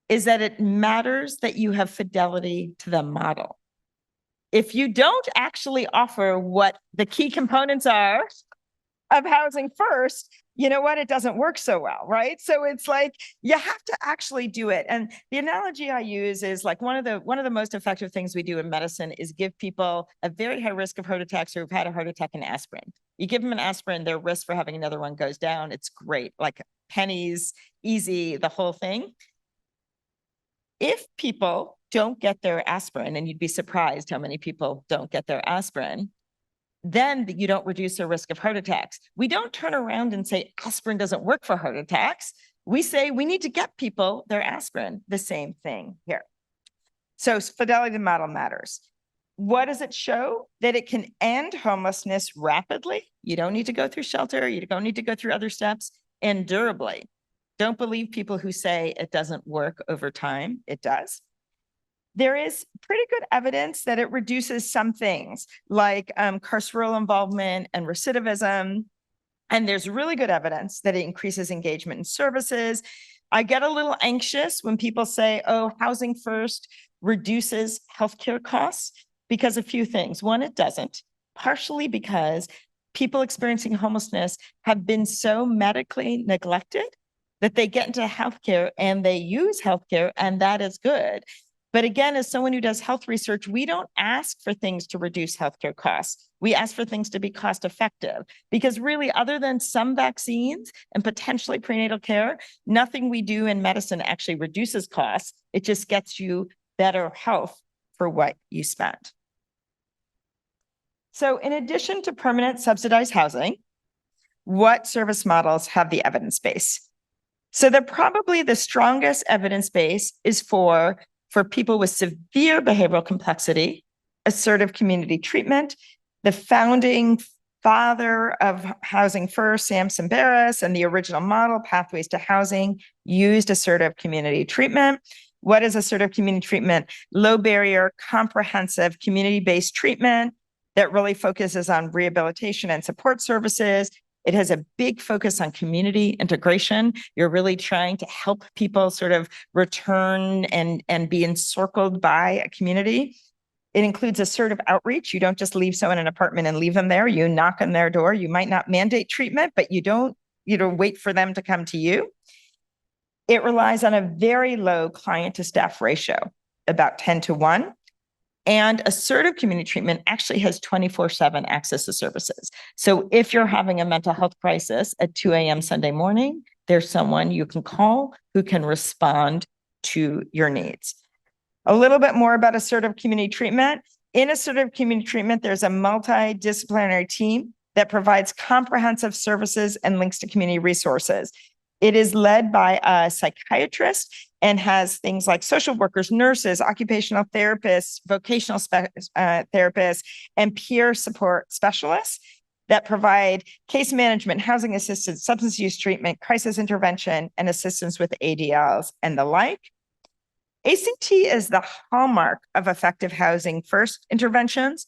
is that it matters that you have fidelity to the model. If you don't actually offer what the key components are of housing first, you know what? It doesn't work so well, right? So it's like you have to actually do it. And the analogy I use is like one of the most effective things we do in medicine is give people a very high risk of heart attacks who've had a heart attack an aspirin. You give them an aspirin, their risk for having another one goes down. It's great, like pennies, easy, the whole thing. If people don't get their aspirin, and you'd be surprised how many people don't get their aspirin, then you don't reduce their risk of heart attacks. We don't turn around and say aspirin doesn't work for heart attacks. We say we need to get people their aspirin. The same thing here. So fidelity to model matters. What does it show? That it can end homelessness rapidly. You don't need to go through shelter. You don't need to go through other steps, and durably. Don't believe people who say it doesn't work over time. It does. There is pretty good evidence that it reduces some things like carceral involvement and recidivism. And there's really good evidence that it increases engagement in services. I get a little anxious when people say, oh, housing first reduces healthcare costs, because a few things. One, it doesn't, partially because people experiencing homelessness have been so medically neglected that they get into healthcare and they use healthcare, and that is good. But again, as someone who does health research, we don't ask for things to reduce healthcare costs. We ask for things to be cost effective, because really, other than some vaccines and potentially prenatal care, nothing we do in medicine actually reduces costs. It just gets you better health for what you spend. So in addition to permanent subsidized housing, what service models have the evidence base? So probably the strongest evidence base is for people with severe behavioral complexity, assertive community treatment. The founding father of Housing First, Sam Simbaris, and the original model, Pathways to Housing, used assertive community treatment. What is assertive community treatment? Low barrier, comprehensive, community-based treatment that really focuses on rehabilitation and support services. It has a big focus on community integration. You're really trying to help people sort of return and be encircled by a community. It includes assertive outreach. You don't just leave someone in an apartment and leave them there. You knock on their door. You might not mandate treatment, but you don't wait for them to come to you. It relies on a very low client to staff ratio, about 10:1. And assertive community treatment actually has 24/7 access to services. So if you're having a mental health crisis at 2 a.m. Sunday morning, there's someone you can call who can respond to your needs. A little bit more about assertive community treatment. In assertive community treatment, there's a multidisciplinary team that provides comprehensive services and links to community resources. It is led by a psychiatrist and has things like social workers, nurses, occupational therapists, vocational therapists, and peer support specialists that provide case management, housing assistance, substance use treatment, crisis intervention, and assistance with ADLs and the like. ACT is the hallmark of effective housing first interventions,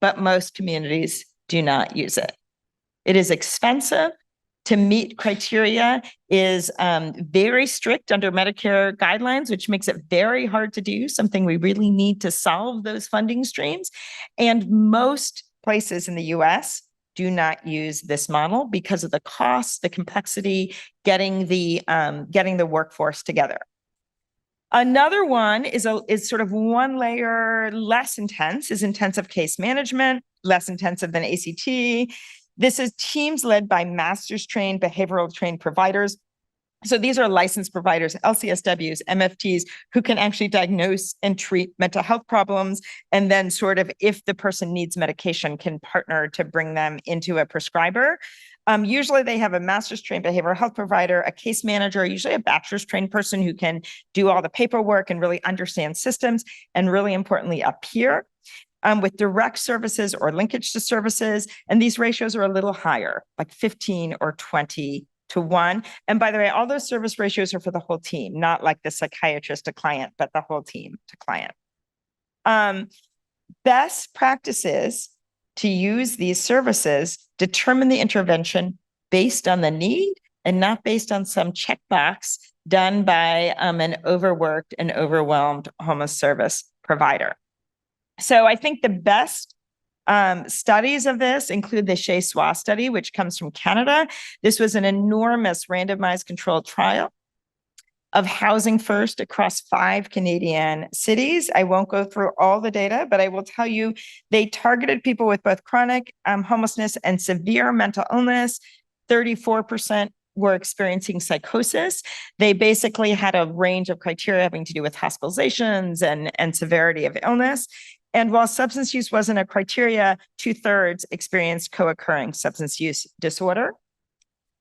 but most communities do not use it. It is expensive. To meet criteria is very strict under Medicare guidelines, which makes it very hard to do, something we really need to solve those funding streams. And most places in the US do not use this model because of the cost, the complexity, getting the workforce together. Another one is sort of one layer less intense, is intensive case management, less intensive than ACT. This is teams led by master's trained, behavioral trained providers. So these are licensed providers, LCSWs, MFTs, who can actually diagnose and treat mental health problems. And then sort of, if the person needs medication, can partner to bring them into a prescriber. Usually they have a master's trained behavioral health provider, a case manager, usually a bachelor's trained person who can do all the paperwork and really understand systems, and really importantly, a peer with direct services or linkage to services. And these ratios are a little higher, like 15 or 20 to 1. And by the way, all those service ratios are for the whole team, not like the psychiatrist to client, but the whole team to client. Best practices to use these services determine the intervention based on the need and not based on some checkbox done by an overworked and overwhelmed homeless service provider. So I think the best studies of this include the Chez Soi study, which comes from Canada. This was an enormous randomized controlled trial of housing first across 5 Canadian cities. I won't go through all the data, but I will tell you they targeted people with both chronic homelessness and severe mental illness. 34% were experiencing psychosis. They basically had a range of criteria having to do with hospitalizations and severity of illness. And while substance use wasn't a criteria, 2/3 experienced co-occurring substance use disorder.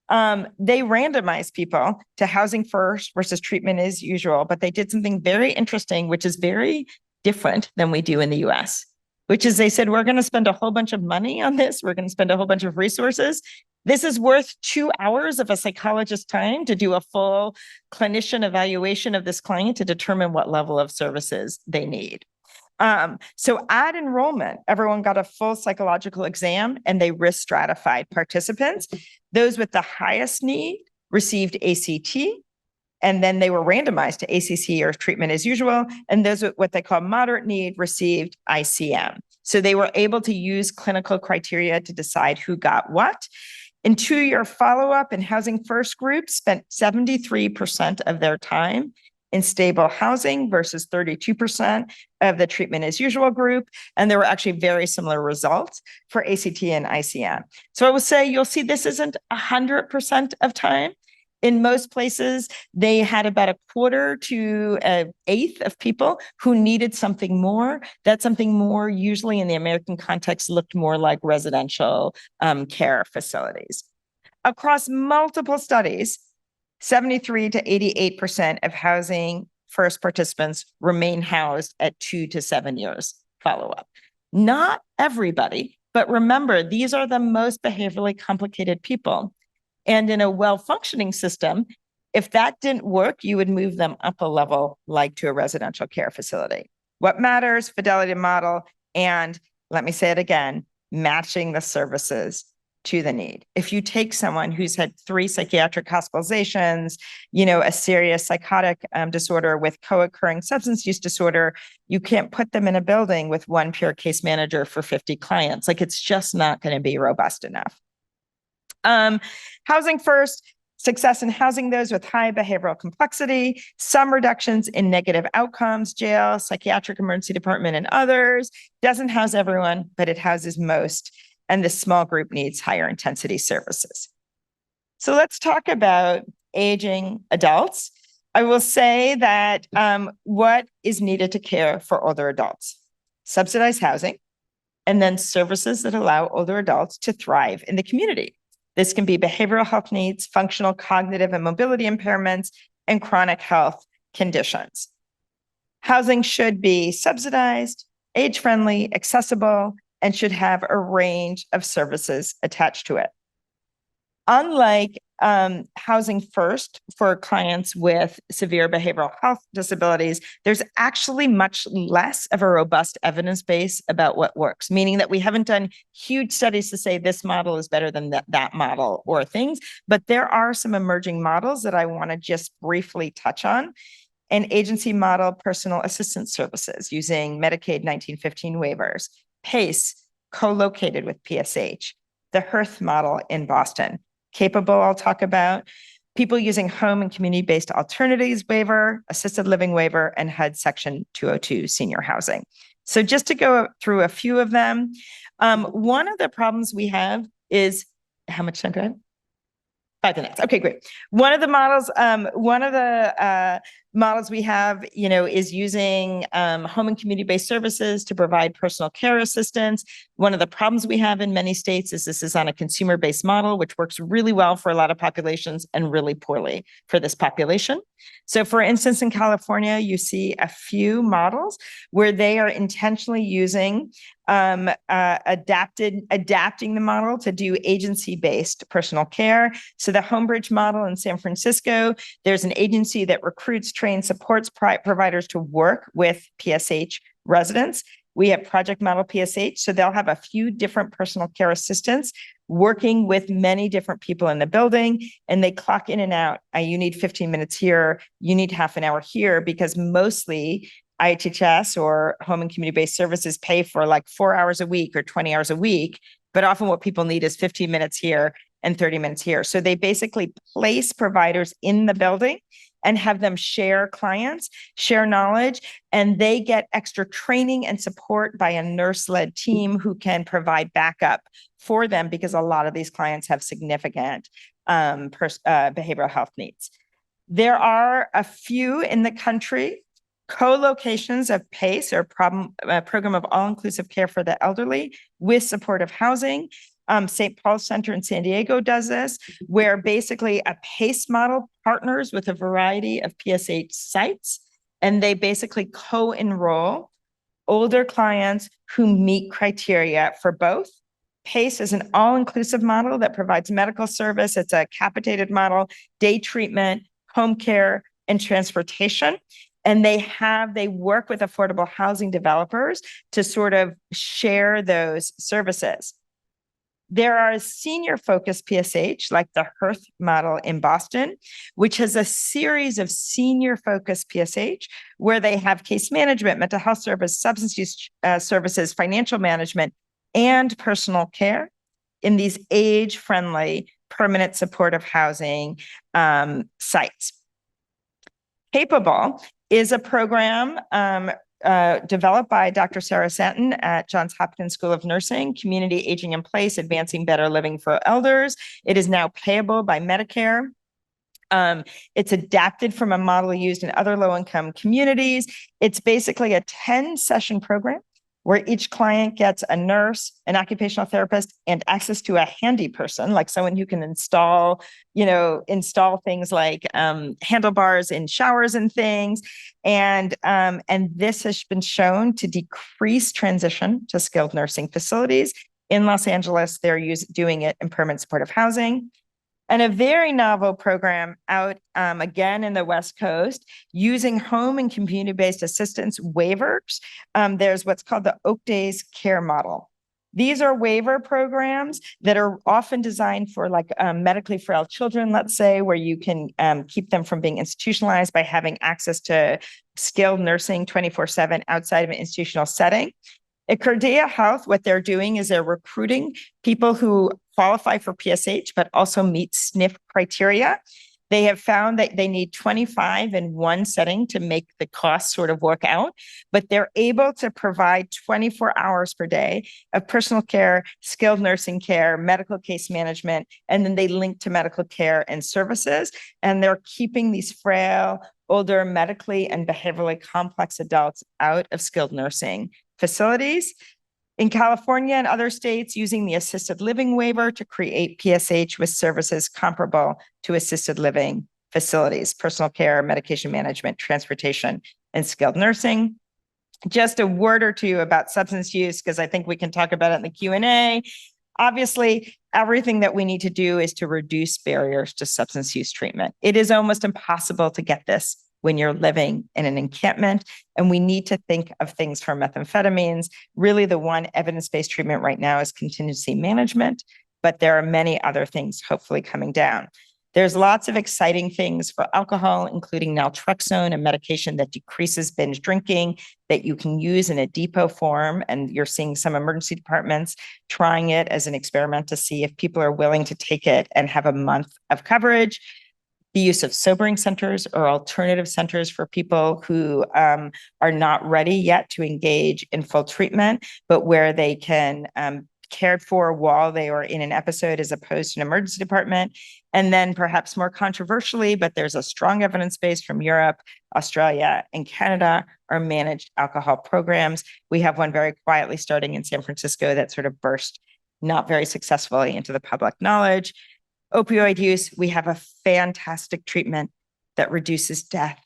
They randomized people to housing first versus treatment as usual, but they did something very interesting, which is very different than we do in the US, which is they said, we're going to spend a whole bunch of money on this. We're going to spend a whole bunch of resources. This is worth 2 hours of a psychologist's time to do a full clinician evaluation of this client to determine what level of services they need. So at enrollment, everyone got a full psychological exam and they risk stratified participants. Those with the highest need received ACT, and then they were randomized to ACC or treatment as usual. And those with what they call moderate need received ICM. So they were able to use clinical criteria to decide who got what. In 2-year follow-up, and housing first group spent 73% of their time in stable housing versus 32% of the treatment as usual group. And there were actually very similar results for ACT and ICM. So I will say, you'll see this isn't 100% of time. In most places, they had about 1/4 to 1/8 of people who needed something more. That something more, usually in the American context, looked more like residential care facilities. Across multiple studies, 73 to 88% of housing first participants remain housed at 2 to 7 years follow-up. Not everybody, but remember, these are the most behaviorally complicated people. And in a well-functioning system, if that didn't work, you would move them up a level, like to a residential care facility. What matters, fidelity model, and let me say it again, matching the services to the need. If you take someone who's had 3 psychiatric hospitalizations, a serious psychotic disorder with co-occurring substance use disorder, you can't put them in a building with 1 pure case manager for 50 clients. Like, it's just not going to be robust enough. Housing first, success in housing those with high behavioral complexity, some reductions in negative outcomes, jail, psychiatric emergency department, and others. Doesn't house everyone, but it houses most. And the small group needs higher intensity services. So let's talk about aging adults. I will say that what is needed to care for older adults? Subsidized housing, and then services that allow older adults to thrive in the community. This can be behavioral health needs, functional, cognitive, and mobility impairments, and chronic health conditions. Housing should be subsidized, age-friendly, accessible, and should have a range of services attached to it. Unlike Housing First for clients with severe behavioral health disabilities, there's actually much less of a robust evidence base about what works, meaning that we haven't done huge studies to say this model is better than that model or things, but there are some emerging models that I want to just briefly touch on. An agency model personal assistance services using Medicaid 1915 waivers, PACE co-located with PSH, the Hearth model in Boston, Capable I'll talk about, people using home and community-based alternatives waiver, assisted living waiver, and HUD Section 202 senior housing. So just to go through a few of them, one of the problems we have is, how much time do I have? 5 minutes. Okay, great. One of the models we have, is using home and community-based services to provide personal care assistance. One of the problems we have in many states is this is on a consumer-based model, which works really well for a lot of populations and really poorly for this population. So for instance, in California, you see a few models where they are intentionally using adapting the model to do agency-based personal care. So the Homebridge model in San Francisco, there's an agency that recruits, trains, supports providers to work with PSH residents. We have Project Model PSH, so they'll have a few different personal care assistants working with many different people in the building, and they clock in and out. You need 15 minutes here, you need half an hour here, because mostly IHHS or home and community-based services pay for like 4 hours a week or 20 hours a week, but often what people need is 15 minutes here and 30 minutes here. So they basically place providers in the building and have them share clients, share knowledge, and they get extra training and support by a nurse-led team who can provide backup for them, because a lot of these clients have significant behavioral health needs. There are a few in the country, co-locations of PACE, or Program of All-Inclusive Care for the Elderly, with supportive housing. St. Paul's Center in San Diego does this, where basically a PACE model partners with a variety of PSH sites, and they basically co-enroll older clients who meet criteria for both. PACE is an all-inclusive model that provides medical service. It's a capitated model, day treatment, home care, and transportation. And they work with affordable housing developers to sort of share those services. There are senior-focused PSH, like the Hearth model in Boston, which has a series of senior-focused PSH where they have case management, mental health service, substance use services, financial management, and personal care in these age-friendly, permanent supportive housing sites. Capable is a program developed by Dr. Sarah Satin at Johns Hopkins School of Nursing, Community Aging in Place, Advancing Better Living for Elders. It is now payable by Medicare. It's adapted from a model used in other low-income communities. It's basically a 10-session program where each client gets a nurse, an occupational therapist, and access to a handy person, like someone who can install things like handlebars in showers and things. And this has been shown to decrease transition to skilled nursing facilities. In Los Angeles, they're doing it in permanent supportive housing. And a very novel program out again in the West Coast using home and community-based assistance waivers. There's what's called the Oak Days Care Model. These are waiver programs that are often designed for like medically frail children, let's say, where you can keep them from being institutionalized by having access to skilled nursing 24/7 outside of an institutional setting. At Cordea Health, what they're doing is they're recruiting people who qualify for PSH, but also meet SNF criteria. They have found that they need 25 in one setting to make the cost sort of work out, but they're able to provide 24 hours per day of personal care, skilled nursing care, medical case management, and then they link to medical care and services. And they're keeping these frail, older, medically and behaviorally complex adults out of skilled nursing facilities. In California and other states, using the assisted living waiver to create PSH with services comparable to assisted living facilities, personal care, medication management, transportation, and skilled nursing. Just a word or two about substance use, because I think we can talk about it in the Q&A. Obviously, everything that we need to do is to reduce barriers to substance use treatment. It is almost impossible to get this when you're living in an encampment, and we need to think of things for methamphetamines. Really, the one evidence-based treatment right now is contingency management, but there are many other things hopefully coming down. There's lots of exciting things for alcohol, including naltrexone, a medication that decreases binge drinking that you can use in a depot form. And you're seeing some emergency departments trying it as an experiment to see if people are willing to take it and have a month of coverage. The use of sobering centers or alternative centers for people who are not ready yet to engage in full treatment, but where they can cared for while they are in an episode as opposed to an emergency department. And then perhaps more controversially, but there's a strong evidence base from Europe, Australia, and Canada are managed alcohol programs. We have one very quietly starting in San Francisco that sort of burst not very successfully into the public knowledge. Opioid use, we have a fantastic treatment that reduces death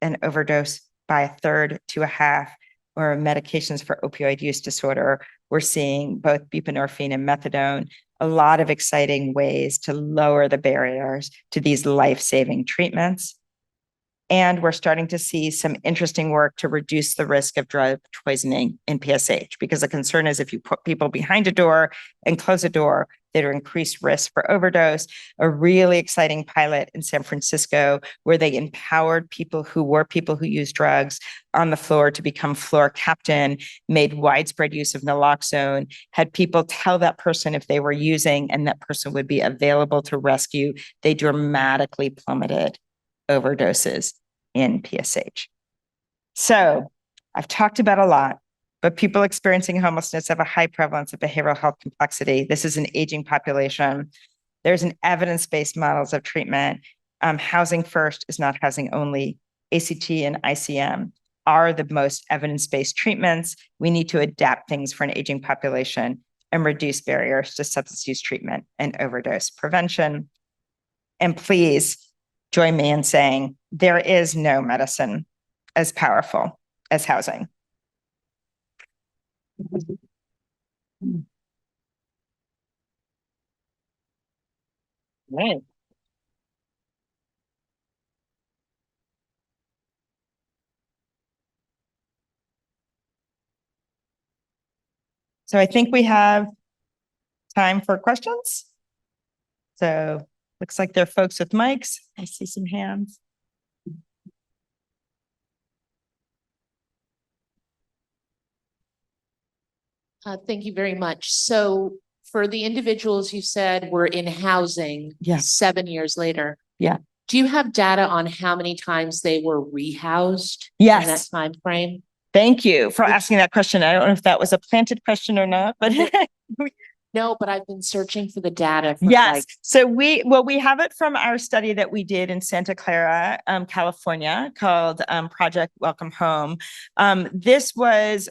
and overdose by 1/3 to 1/2, or medications for opioid use disorder. We're seeing both buprenorphine and methadone, a lot of exciting ways to lower the barriers to these life-saving treatments. And we're starting to see some interesting work to reduce the risk of drug poisoning in PSH, because the concern is if you put people behind a door and close a door, there's increased risk for overdose. A really exciting pilot in San Francisco where they empowered people who use drugs on the floor to become floor captain, made widespread use of naloxone, had people tell that person if they were using, and that person would be available to rescue. They dramatically plummeted overdoses in PSH. So I've talked about a lot, but people experiencing homelessness have a high prevalence of behavioral health complexity. This is an aging population. There's an evidence-based models of treatment. Housing first is not housing only. ACT and ICM are the most evidence-based treatments. We need to adapt things for an aging population and reduce barriers to substance use treatment and overdose prevention. And please join me in saying there is no medicine as powerful as housing. Right. So I think we have time for questions. So looks like there are folks with mics. I see some hands. Thank you very much. So for the individuals you said were in housing 7 years later. Yeah. Do you have data on how many times they were rehoused Yes. in that time frame? Thank you for asking that question. I don't know if that was a planted question or not, but No, but I've been searching for the data. For yes. So we have it from our study that we did in Santa Clara, California, called Project Welcome Home. This was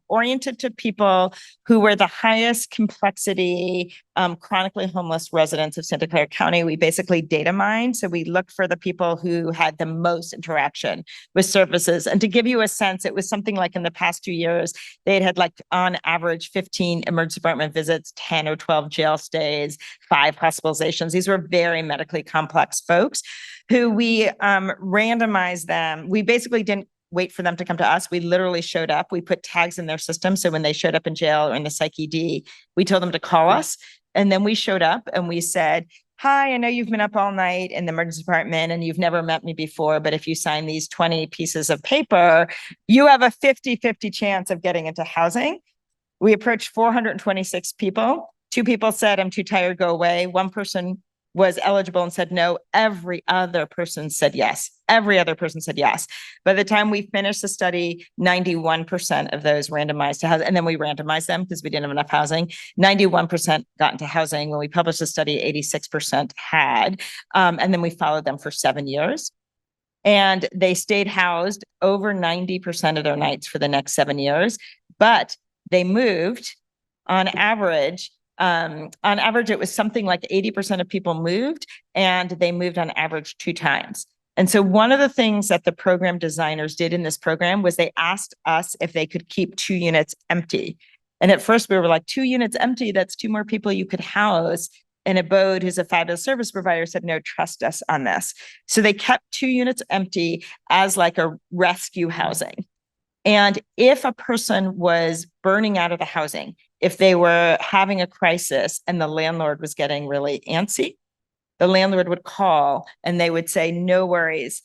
oriented to people who were the highest complexity chronically homeless residents of Santa Clara County. We basically data mined. So we looked for the people who had the most interaction with services. And to give you a sense, it was something like in the past 2 years, they had like on average 15 emergency department visits, 10 or 12 jail stays, 5 hospitalizations. These were very medically complex folks who we randomized them. We basically didn't wait for them to come to us. We literally showed up. We put tags in their system. So when they showed up in jail or in the psych ED, we told them to call us. And then we showed up and we said, hi, I know you've been up all night in the emergency department and you've never met me before, but if you sign these 20 pieces of paper, you have a 50-50 chance of getting into housing. We approached 426 people. 2 people said, I'm too tired, go away. 1 person was eligible and said no. Every other person said yes. Every other person said yes. By the time we finished the study, 91% of those randomized to housing, and then we randomized them because we didn't have enough housing. 91% got into housing. When we published the study, 86% had. And then we followed them for 7 years. And they stayed housed over 90% of their nights for the next 7 years. But they moved on average, it was something like 80% of people moved, and they moved on average 2 times. And so one of the things that the program designers did in this program was they asked us if they could keep 2 units empty. And at first we were like, 2 units empty, that's 2 more people you could house. And Abode, who's a fabulous service provider, said, no, trust us on this. So they kept 2 units empty as like a rescue housing. And if a person was burning out of the housing, if they were having a crisis and the landlord was getting really antsy, the landlord would call and they would say, no worries,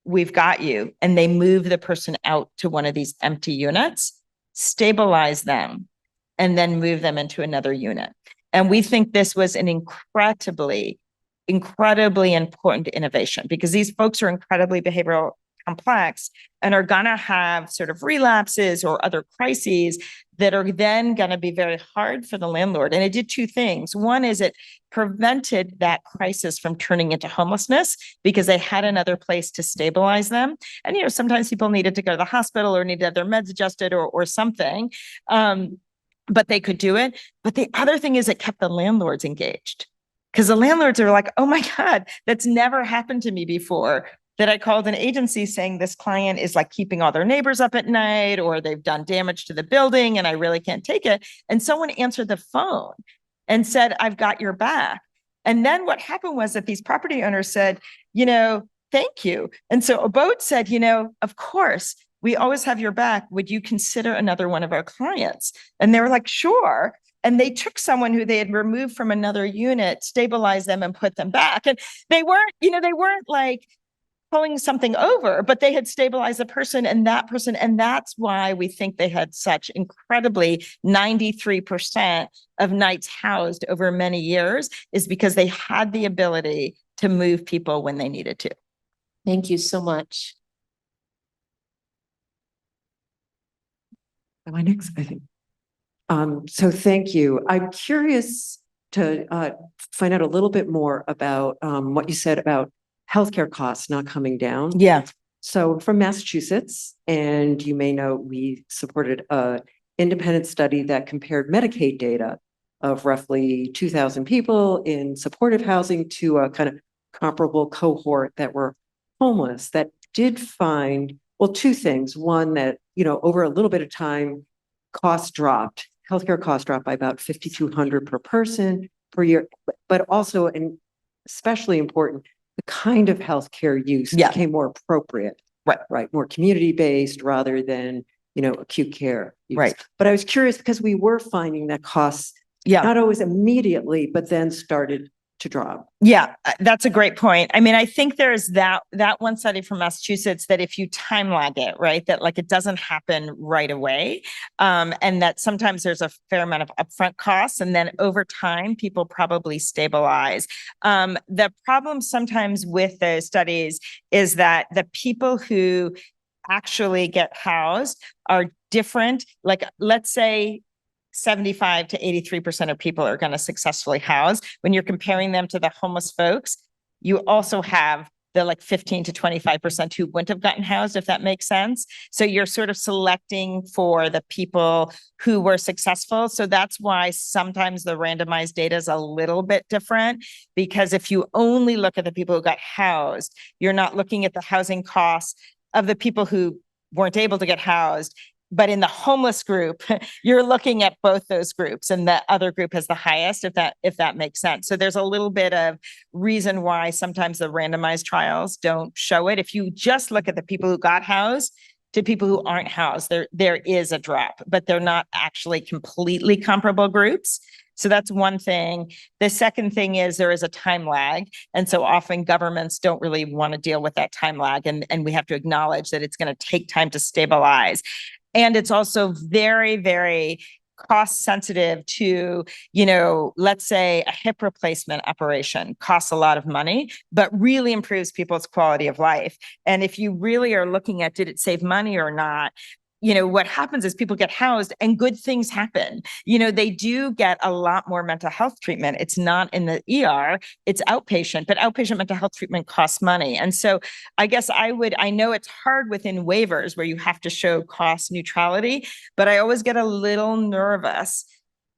we've got you. And they move the person out to one of these empty units, stabilize them, and then move them into another unit. And we think this was an incredibly important innovation, because these folks are incredibly behavioral complex and are going to have sort of relapses or other crises that are then going to be very hard for the landlord. And it did 2 things. One is it prevented that crisis from turning into homelessness, because they had another place to stabilize them. And, you know, sometimes people needed to go to the hospital or needed to have their meds adjusted or something. But they could do it. But the other thing is it kept the landlords engaged, because the landlords are like, oh my God, that's never happened to me before, that I called an agency saying this client is like keeping all their neighbors up at night, or they've done damage to the building and I really can't take it. And someone answered the phone and said, I've got your back. And then what happened was that these property owners said, you know, thank you. And so Abode said, you know, of course, we always have your back. Would you consider another one of our clients? And they were like, sure. And they took someone who they had removed from another unit, stabilized them, and put them back. And they weren't like pulling something over, but they had stabilized the person and that person. And that's why we think they had such incredibly 93% of nights housed over many years, is because they had the ability to move people when they needed to. Thank you so much. Am I next? I think. So thank you. I'm curious to find out a little bit more about what you said about healthcare costs not coming down. Yeah. So from Massachusetts, and you may know, we supported an independent study that compared Medicaid data of roughly 2,000 people in supportive housing to a kind of comparable cohort that were homeless, that did find, well, 2 things. One, that, you know, over a little bit of time, healthcare costs dropped by about $5,200 per person per year, but also, and especially important, the kind of healthcare use became more appropriate, right? More community-based rather than, you know, acute care use. Right. But I was curious, because we were finding that costs, not always immediately, but then started to drop. Yeah, that's a great point. I mean, I think there's that one study from Massachusetts that if you time lag it, right, that like it doesn't happen right away, and that sometimes there's a fair amount of upfront costs, and then over time people probably stabilize. The problem sometimes with those studies is that the people who actually get housed are different. Like, let's say 75 to 83% of people are going to successfully house. When you're comparing them to the homeless folks, you also have the like 15 to 25% who wouldn't have gotten housed, if that makes sense. So you're sort of selecting for the people who were successful. So that's why sometimes the randomized data is a little bit different, because if you only look at the people who got housed, you're not looking at the housing costs of the people who weren't able to get housed. But in the homeless group, you're looking at both those groups, and the other group has the highest, if that makes sense. So there's a little bit of reason why sometimes the randomized trials don't show it. If you just look at the people who got housed to people who aren't housed, there is a drop, but they're not actually completely comparable groups. So that's one thing. The second thing is there is a time lag. And so often governments don't really want to deal with that time lag. And we have to acknowledge that it's going to take time to stabilize. And it's also very, very cost sensitive to, you know, let's say a hip replacement operation costs a lot of money, but really improves people's quality of life. And if you really are looking at, did it save money or not? You know, what happens is people get housed and good things happen. You know, they do get a lot more mental health treatment. It's not in the ER, it's outpatient, but outpatient mental health treatment costs money. And so I guess I know it's hard within waivers where you have to show cost neutrality, but I always get a little nervous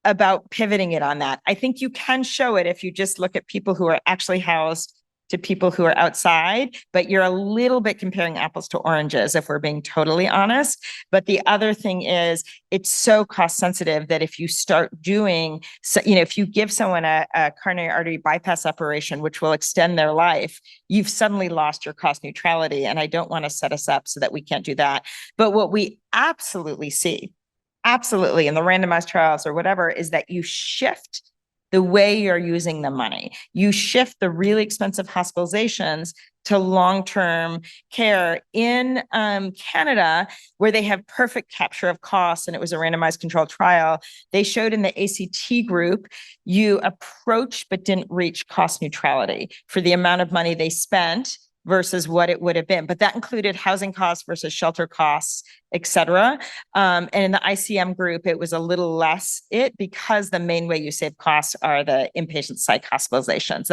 about pivoting it on that. I think you can show it if you just look at people who are actually housed to people who are outside, but you're a little bit comparing apples to oranges if we're being totally honest. But the other thing is it's so cost sensitive that if you start doing, so, if you give someone a coronary artery bypass operation, which will extend their life, you've suddenly lost your cost neutrality. And I don't want to set us up so that we can't do that. But what we absolutely see, absolutely in the randomized trials or whatever, is that you shift the way you're using the money. You shift the really expensive hospitalizations to long-term care. In Canada, where they have perfect capture of costs, and it was a randomized controlled trial, they showed in the ACT group, you approached but didn't reach cost neutrality for the amount of money they spent versus what it would have been. But that included housing costs versus shelter costs, et cetera. And in the ICM group, it was a little less because the main way you save costs are the inpatient psych hospitalizations.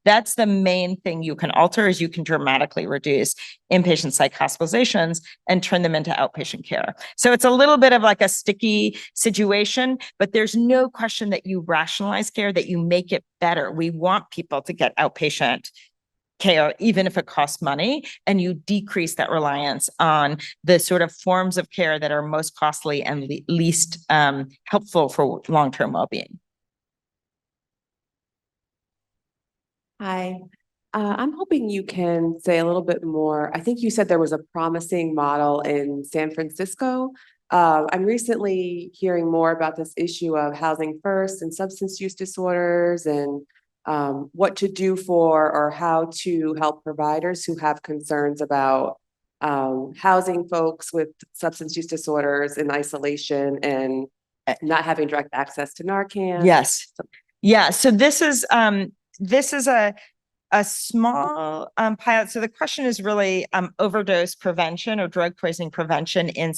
That's the main thing you can alter, is you can dramatically reduce inpatient psych hospitalizations and turn them into outpatient care. So it's a little bit of like a sticky situation, but there's no question that you rationalize care, that you make it better. We want people to get outpatient care, even if it costs money, and you decrease that reliance on the sort of forms of care that are most costly and least helpful for long-term well-being. Hi, I'm hoping you can say a little bit more. I think you said there was a promising model in San Francisco. I'm recently hearing more about this issue of housing first and substance use disorders, and what to do for or how to help providers who have concerns about housing folks with substance use disorders in isolation and not having direct access to Narcan. Yes. Yeah. So this is a small pilot. So the question is really overdose prevention or drug poisoning prevention in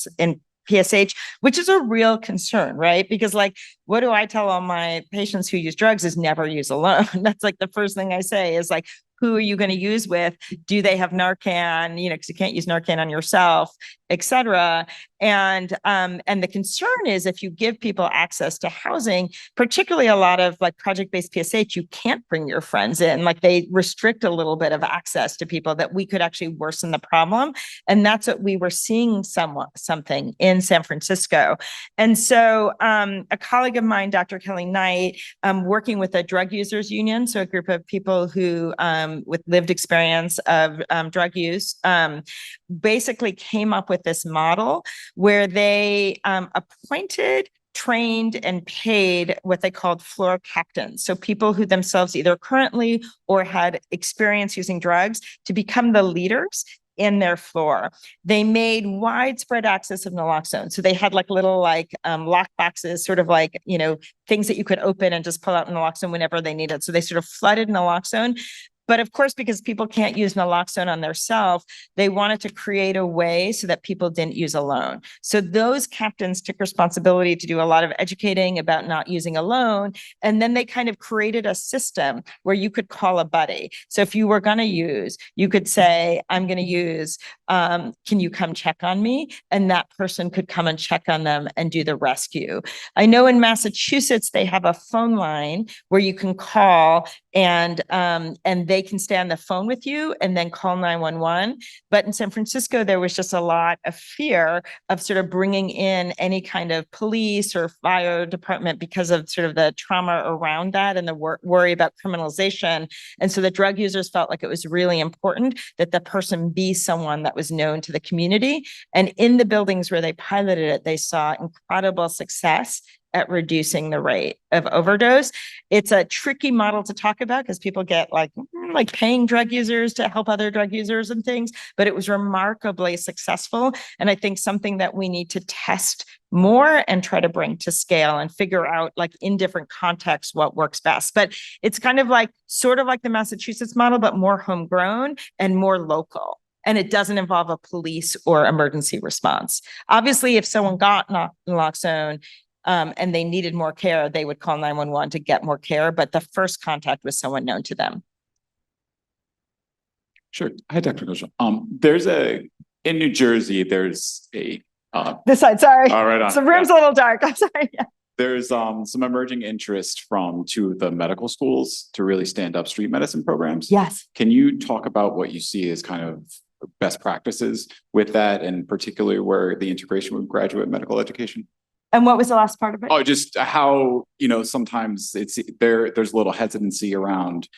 PSH, which is a real concern, right? Because like, what do I tell all my patients who use drugs is never use alone. That's like the first thing I say is like, who are you going to use with? Do they have Narcan? Because you can't use Narcan on yourself, et cetera. And the concern is if you give people access to housing, particularly a lot of like project-based PSH, you can't bring your friends in. Like they restrict a little bit of access to people that we could actually worsen the problem. And that's what we were seeing something in San Francisco. And so a colleague of mine, Dr. Kelly Knight, working with a drug users union, so a group of people who with lived experience of drug use, basically came up with this model where they appointed, trained, and paid what they called floor captains. So people who themselves either currently or had experience using drugs to become the leaders in their floor. They made widespread access of naloxone. So they had like little lock boxes, sort of like, things that you could open and just pull out naloxone whenever they needed. So they sort of flooded naloxone. But of course, because people can't use naloxone on their self, they wanted to create a way so that people didn't use alone. So those captains took responsibility to do a lot of educating about not using alone. And then they kind of created a system where you could call a buddy. So if you were going to use, you could say, I'm going to use, can you come check on me? And that person could come and check on them and do the rescue. I know in Massachusetts, they have a phone line where you can call and they can stay on the phone with you and then call 911. But in San Francisco, there was just a lot of fear of sort of bringing in any kind of police or fire department because of sort of the trauma around that and the worry about criminalization. And so the drug users felt like it was really important that the person be someone that was known to the community. And in the buildings where they piloted it, they saw incredible success at reducing the rate of overdose. It's a tricky model to talk about because people get like paying drug users to help other drug users and things, but it was remarkably successful. And I think something that we need to test more and try to bring to scale and figure out like in different contexts what works best. But it's kind of like sort of like the Massachusetts model, but more homegrown and more local. And it doesn't involve a police or emergency response. Obviously, if someone got naloxone, and they needed more care, they would call 911 to get more care. But the first contact was someone known to them. Sure. Hi, Dr. Kushel. In New Jersey, there's a. This side, sorry. All right. The room's a little dark. I'm sorry. Yeah. There's some emerging interest from two of the medical schools to really stand up street medicine programs. Yes. Can you talk about what you see as kind of best practices with that, and particularly where the integration with graduate medical education? And what was the last part of it? Oh, just how, sometimes there's a little hesitancy around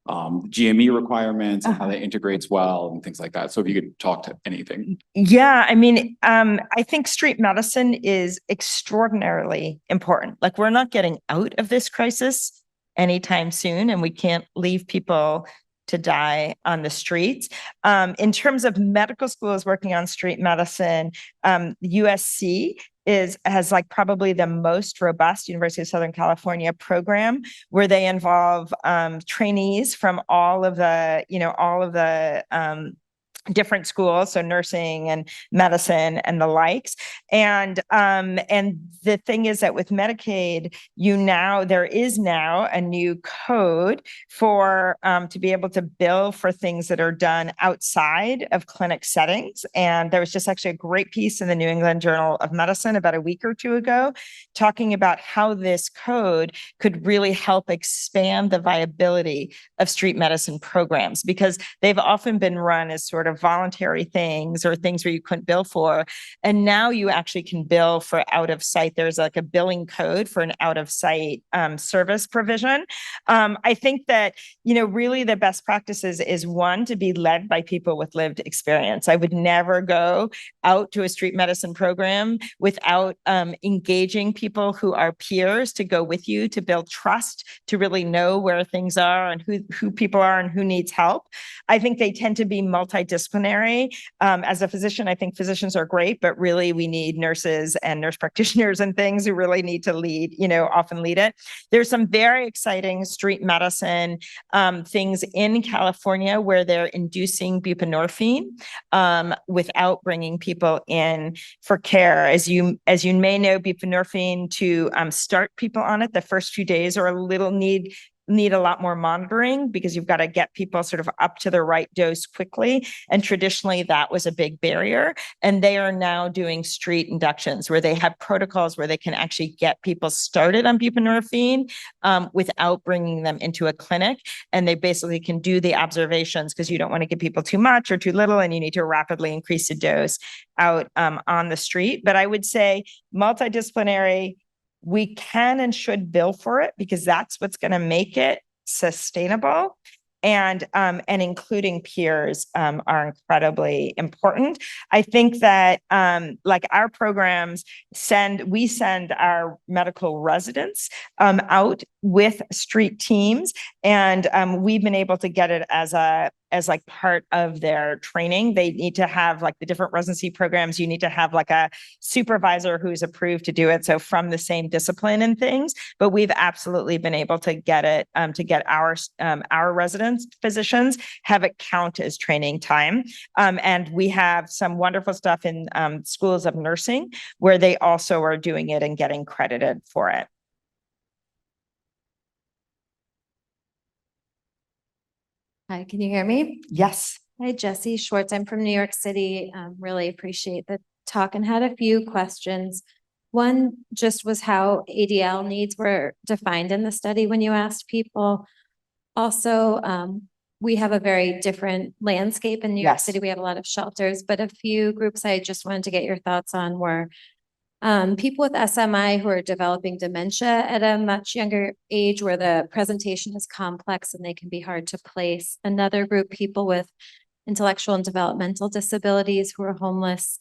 GME requirements and how that integrates well and things like that. So if you could talk to anything. Yeah, I mean, I think street medicine is extraordinarily important. Like, we're not getting out of this crisis anytime soon, and we can't leave people to die on the streets. In terms of medical schools working on street medicine, USC has like probably the most robust University of Southern California program, where they involve trainees from all of the different schools, so nursing and medicine and the likes. And the thing is that with Medicaid, there is now a new code for to be able to bill for things that are done outside of clinic settings. And there was just actually a great piece in the New England Journal of Medicine about a week or two ago, talking about how this code could really help expand the viability of street medicine programs, because they've often been run as sort of voluntary things or things where you couldn't bill for. And now you actually can bill for out of sight. There's like a billing code for an out of sight service provision. I think that, really the best practices is one, to be led by people with lived experience. I would never go out to a street medicine program without engaging people who are peers to go with you, to build trust, to really know where things are and who people are and who needs help. I think they tend to be multidisciplinary. As a physician, I think physicians are great, but really we need nurses and nurse practitioners and things who really need to lead, often lead it. There's some very exciting street medicine things in California where they're inducing buprenorphine without bringing people in for care. As you may know, buprenorphine, to start people on it, the first few days are a little need a lot more monitoring, because you've got to get people sort of up to the right dose quickly. And traditionally that was a big barrier. And they are now doing street inductions where they have protocols where they can actually get people started on buprenorphine without bringing them into a clinic. And they basically can do the observations, because you don't want to give people too much or too little, and you need to rapidly increase the dose out on the street. But I would say multidisciplinary, we can and should bill for it, because that's what's going to make it sustainable. And including peers are incredibly important. I think that like our programs we send our medical residents out with street teams, and we've been able to get it as like part of their training. They need to have, like, the different residency programs, you need to have like a supervisor who's approved to do it. So from the same discipline and things, but we've absolutely been able to get it, to get our residents, physicians, have it count as training time. And we have some wonderful stuff in schools of nursing where they also are doing it and getting credited for it. Hi, can you hear me? Yes. Hi, Jesse Schwartz. I'm from New York City. Really appreciate the talk and had a few questions. One just was how ADL needs were defined in the study when you asked people. Also, we have a very different landscape in New York City. We have a lot of shelters, but a few groups I just wanted to get your thoughts on were people with SMI who are developing dementia at a much younger age, where the presentation is complex and they can be hard to place. Another group, people with intellectual and developmental disabilities who are homeless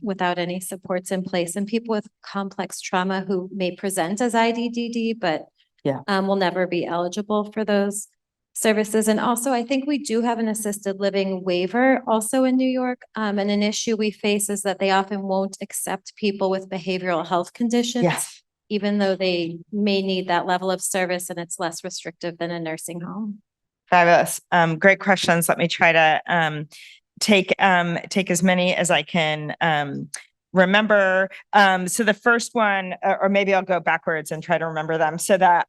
without any supports in place, and people with complex trauma who may present as IDDD, but will never be eligible for those services. And also, I think we do have an assisted living waiver also in New York. And an issue we face is that they often won't accept people with behavioral health conditions, even though they may need that level of service, and it's less restrictive than a nursing home. Fabulous. Great questions. Let me try to take as many as I can remember. So the first one, or maybe I'll go backwards and try to remember them. So that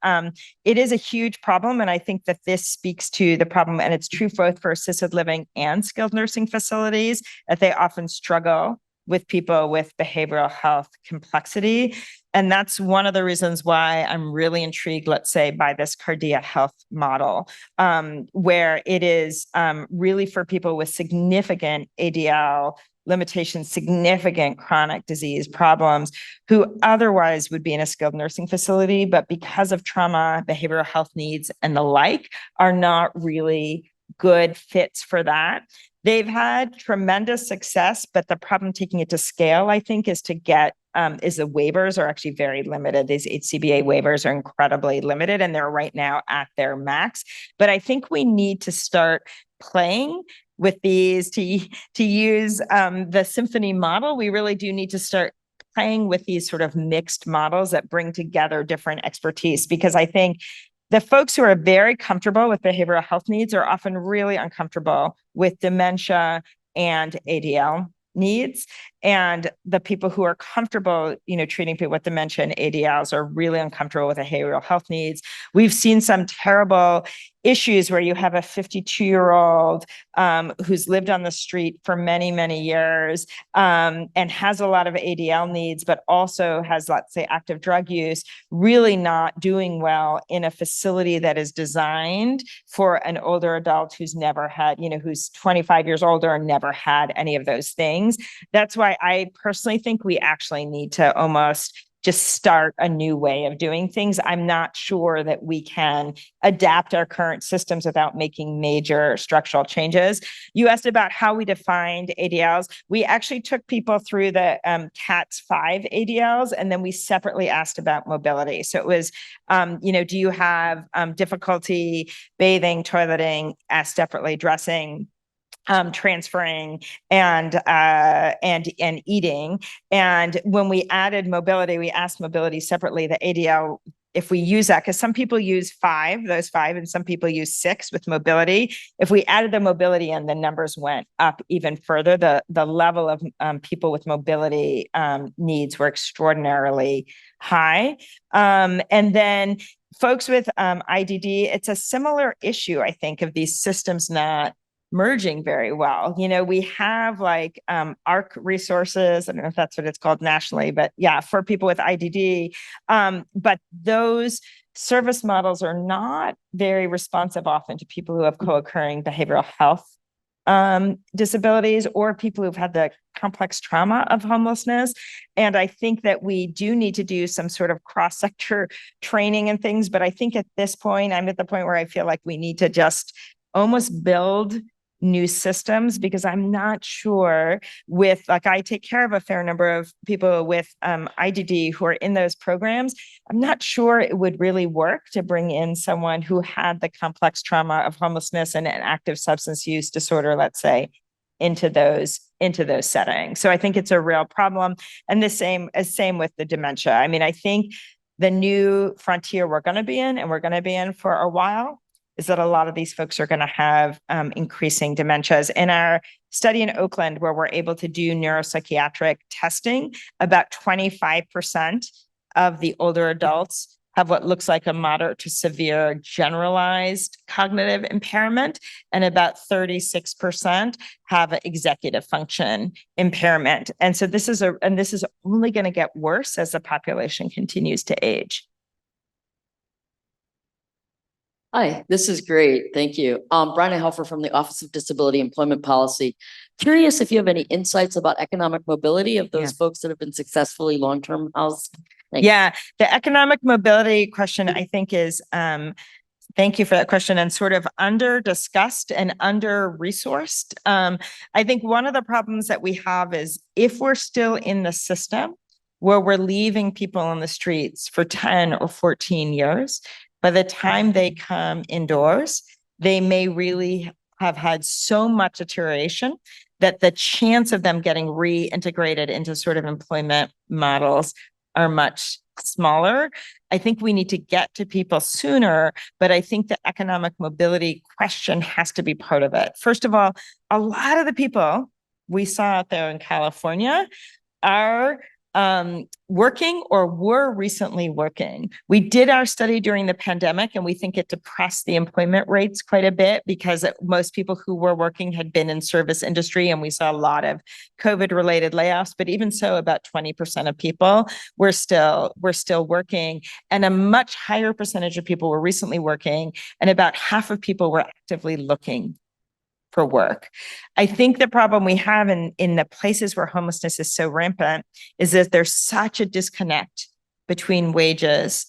it is a huge problem. And I think that this speaks to the problem, and it's true both for assisted living and skilled nursing facilities, that they often struggle with people with behavioral health complexity. And that's one of the reasons why I'm really intrigued, let's say, by this Cardia Health model, where it is really for people with significant ADL limitations, significant chronic disease problems, who otherwise would be in a skilled nursing facility, but because of trauma, behavioral health needs, and the like, are not really good fits for that. They've had tremendous success, but the problem taking it to scale, I think, is to get is the waivers are actually very limited. These HCBA waivers are incredibly limited, and they're right now at their max. But I think we need to start playing with these to use the symphony model. We really do need to start playing with these sort of mixed models that bring together different expertise, because I think the folks who are very comfortable with behavioral health needs are often really uncomfortable with dementia and ADL needs. And the people who are comfortable, treating people with dementia and ADLs are really uncomfortable with behavioral health needs. We've seen some terrible issues where you have a 52-year-old who's lived on the street for many, many years and has a lot of ADL needs, but also has, let's say, active drug use, really not doing well in a facility that is designed for an older adult who's never had, who's 25 years older and never had any of those things. That's why I personally think we actually need to almost just start a new way of doing things. I'm not sure that we can adapt our current systems without making major structural changes. You asked about how we defined ADLs. We actually took people through the CATS-5 ADLs, and then we separately asked about mobility. So it was, do you have difficulty bathing, toileting, separately dressing, transferring, and eating. And when we added mobility, we asked mobility separately, the ADL, if we use that, because some people use those five, and some people use 6 with mobility. If we added the mobility in, the numbers went up even further. The level of people with mobility needs were extraordinarily high. And then folks with IDD, it's a similar issue, I think, of these systems not merging very well. We have like ARC resources. I don't know if that's what it's called nationally, but yeah, for people with IDD. But those service models are not very responsive often to people who have co-occurring behavioral health disabilities, or people who've had the complex trauma of homelessness. And I think that we do need to do some sort of cross-sector training and things. But I think at this point, I'm at the point where I feel like we need to just almost build new systems, because I'm not sure I take care of a fair number of people with IDD who are in those programs. I'm not sure it would really work to bring in someone who had the complex trauma of homelessness and an active substance use disorder, let's say, into those settings. So I think it's a real problem. And the same with the dementia. I mean, I think the new frontier we're going to be in, and we're going to be in for a while, is that a lot of these folks are going to have increasing dementias. In our study in Oakland, where we're able to do neuropsychiatric testing, about 25% of the older adults have what looks like a moderate to severe generalized cognitive impairment, and about 36% have executive function impairment. And so this is only going to get worse as the population continues to age. Hi, this is great. Thank you. Brian Helfer from the Office of Disability Employment Policy. Curious if you have any insights about economic mobility of those folks that have been successfully long-term housed. Yeah, the economic mobility question, I think, is thank you for that question, and sort of under-discussed and under-resourced. I think one of the problems that we have is if we're still in the system where we're leaving people on the streets for 10 or 14 years, by the time they come indoors, they may really have had so much deterioration that the chance of them getting reintegrated into sort of employment models are much smaller. I think we need to get to people sooner, but I think the economic mobility question has to be part of it. First of all, a lot of the people we saw out there in California are working or were recently working. We did our study during the pandemic, and we think it depressed the employment rates quite a bit because most people who were working had been in service industry, and we saw a lot of COVID-related layoffs. But even so, about 20% of people were still working, and a much higher percentage of people were recently working, and about half of people were actively looking for work. I think the problem we have in the places where homelessness is so rampant is that there's such a disconnect between wages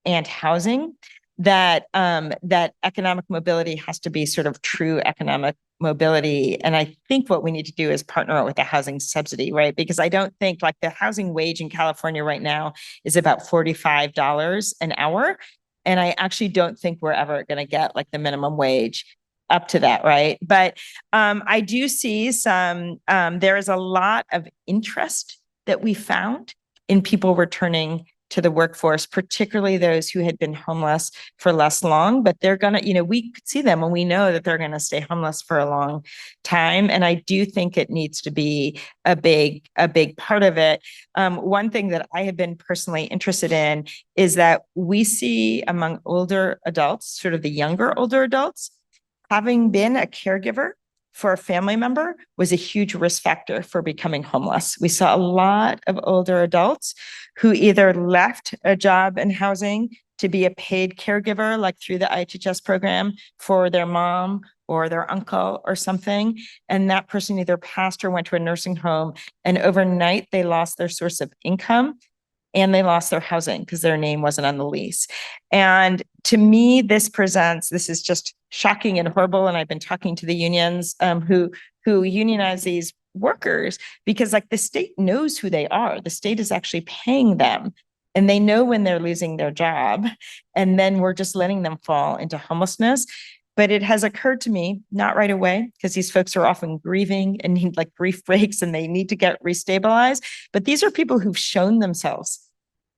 and housing that that economic mobility has to be sort of true economic mobility. And I think what we need to do is partner with a housing subsidy, right? Because I don't think, like, the housing wage in California right now is about $45 an hour. And I actually don't think we're ever going to get like the minimum wage up to that, right? But I do see there is a lot of interest that we found in people returning to the workforce, particularly those who had been homeless for less long, but they're gonna, we could see them and we know that they're gonna stay homeless for a long time. And I do think it needs to be a big part of it. One thing that I have been personally interested in is that we see among older adults, sort of the younger older adults, having been a caregiver for a family member was a huge risk factor for becoming homeless. We saw a lot of older adults who either left a job in housing to be a paid caregiver, like through the IHHS program, for their mom or their uncle or something. And that person either passed or went to a nursing home, and overnight they lost their source of income and they lost their housing because their name wasn't on the lease. And to me, this is just shocking and horrible. And I've been talking to the unions who unionize these workers, because like the state knows who they are. The state is actually paying them, and they know when they're losing their job. And then we're just letting them fall into homelessness. But it has occurred to me, not right away, because these folks are often grieving and need like grief breaks and they need to get restabilized. But these are people who've shown themselves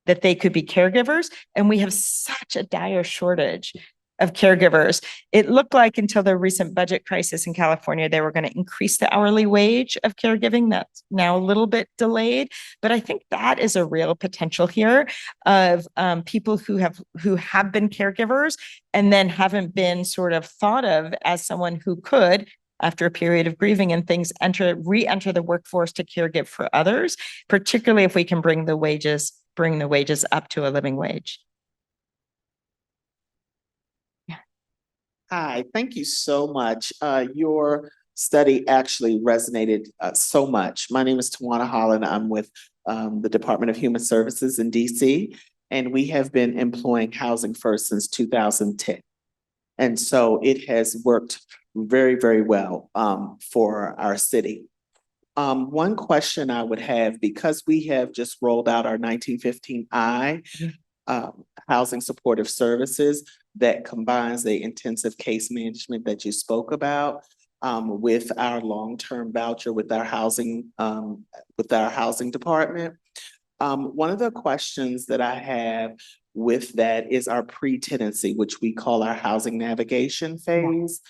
that they could be caregivers. And we have such a dire shortage of caregivers. It looked like until the recent budget crisis in California, they were going to increase the hourly wage of caregiving. That's now a little bit delayed, but I think that is a real potential here of people who have been caregivers and then haven't been sort of thought of as someone who could, after a period of grieving and things, re-enter the workforce to caregive for others, particularly if we can bring the wages up to a living wage. Hi, thank you so much. Your study actually resonated so much. My name is Tawana Holland. I'm with the Department of Human Services in DC, and we have been employing Housing First since 2010. And so it has worked very, very well for our city. One question I would have, because we have just rolled out our 1915I housing supportive services that combines the intensive case management that you spoke about with our long-term voucher with our housing department. One of the questions that I have with that is our pre-tenancy, which we call our housing navigation phase.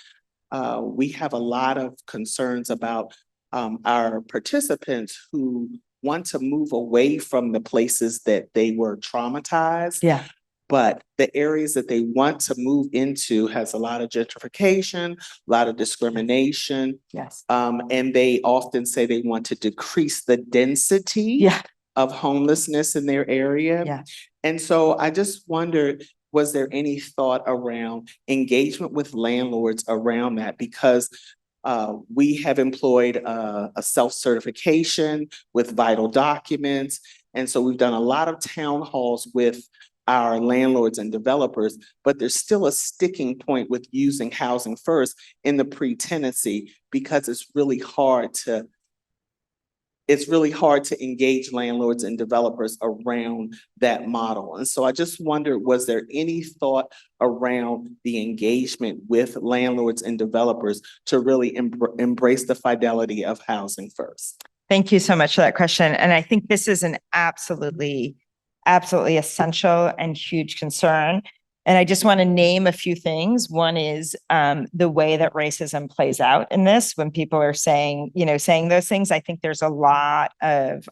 We have a lot of concerns about our participants who want to move away from the places that they were traumatized. Yeah. But the areas that they want to move into has a lot of gentrification, a lot of discrimination. Yes. And they often say they want to decrease the density of homelessness in their area. Yeah. And so I just wondered, was there any thought around engagement with landlords around that? Because we have employed a self-certification with vital documents. And so we've done a lot of town halls with our landlords and developers, but there's still a sticking point with using Housing First in the pre-tenancy, because it's really hard to engage landlords and developers around that model. And so I just wondered, was there any thought around the engagement with landlords and developers to really embrace the fidelity of Housing First? Thank you so much for that question. And I think this is an absolutely essential and huge concern. And I just want to name a few things. One is the way that racism plays out in this. When people are saying those things, I think there's a lot of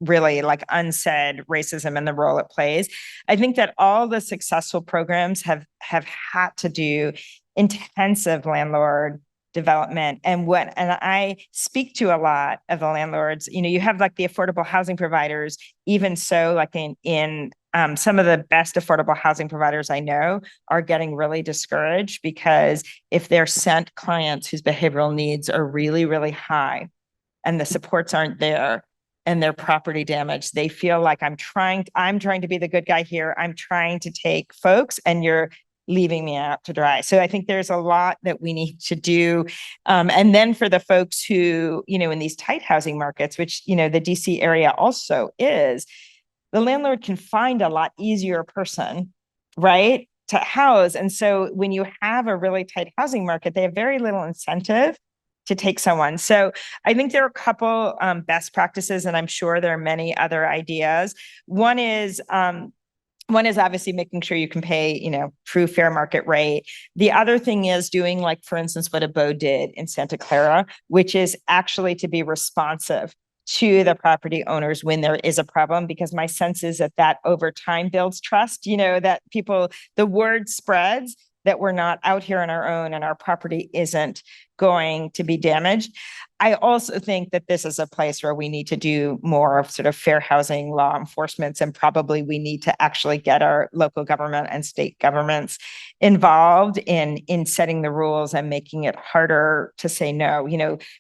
really like unsaid racism and the role it plays. I think that all the successful programs have had to do intensive landlord development. And I speak to a lot of the landlords, you have like the affordable housing providers, even so like in some of the best affordable housing providers I know are getting really discouraged because if they're sent clients whose behavioral needs are really, really high and the supports aren't there and their property damage, they feel like I'm trying to be the good guy here. I'm trying to take folks and you're leaving me out to dry. So I think there's a lot that we need to do. And then for the folks who, in these tight housing markets, which, the DC area also is, the landlord can find a lot easier person, right, to house. And so when you have a really tight housing market, they have very little incentive to take someone. So I think there are a couple best practices, and I'm sure there are many other ideas. One is obviously making sure you can pay, true fair market rate. The other thing is doing, like, for instance, what Abo did in Santa Clara, which is actually to be responsive to the property owners when there is a problem, because my sense is that over time builds trust, that the word spreads that we're not out here on our own and our property isn't going to be damaged. I also think that this is a place where we need to do more of sort of fair housing law enforcement, and probably we need to actually get our local government and state governments involved in setting the rules and making it harder to say no,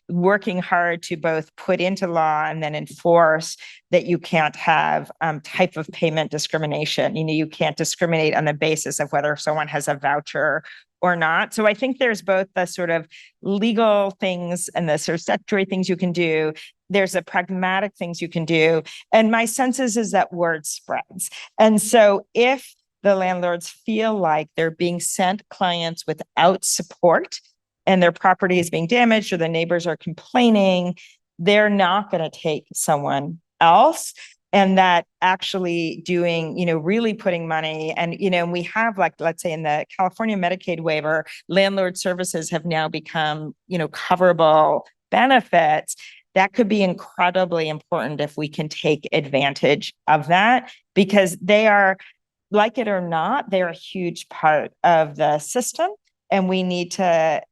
working hard to both put into law and then enforce that you can't have type of payment discrimination. You can't discriminate on the basis of whether someone has a voucher or not. So I think there's both the sort of legal things and the sort of statutory things you can do. There's the pragmatic things you can do. And my sense is that word spreads. And so if the landlords feel like they're being sent clients without support and their property is being damaged or the neighbors are complaining, they're not going to take someone else. And that actually doing, really putting money and, we have, like, let's say in the California Medicaid waiver, landlord services have now become, coverable benefits. That could be incredibly important if we can take advantage of that, because they are, like it or not, they're a huge part of the system. And we need to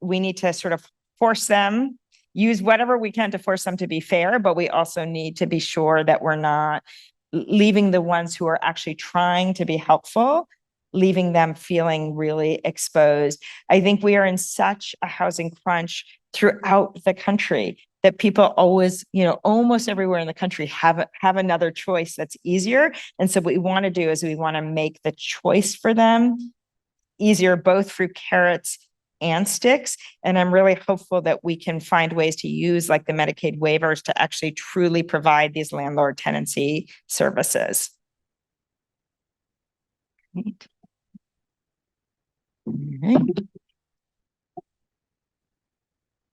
sort of force them, use whatever we can to force them to be fair, but we also need to be sure that we're not leaving the ones who are actually trying to be helpful, leaving them feeling really exposed. I think we are in such a housing crunch throughout the country that people always, almost everywhere in the country have another choice that's easier. And so what we want to do is we want to make the choice for them easier, both through carrots and sticks. And I'm really hopeful that we can find ways to use, like, the Medicaid waivers to actually truly provide these landlord tenancy services. All right.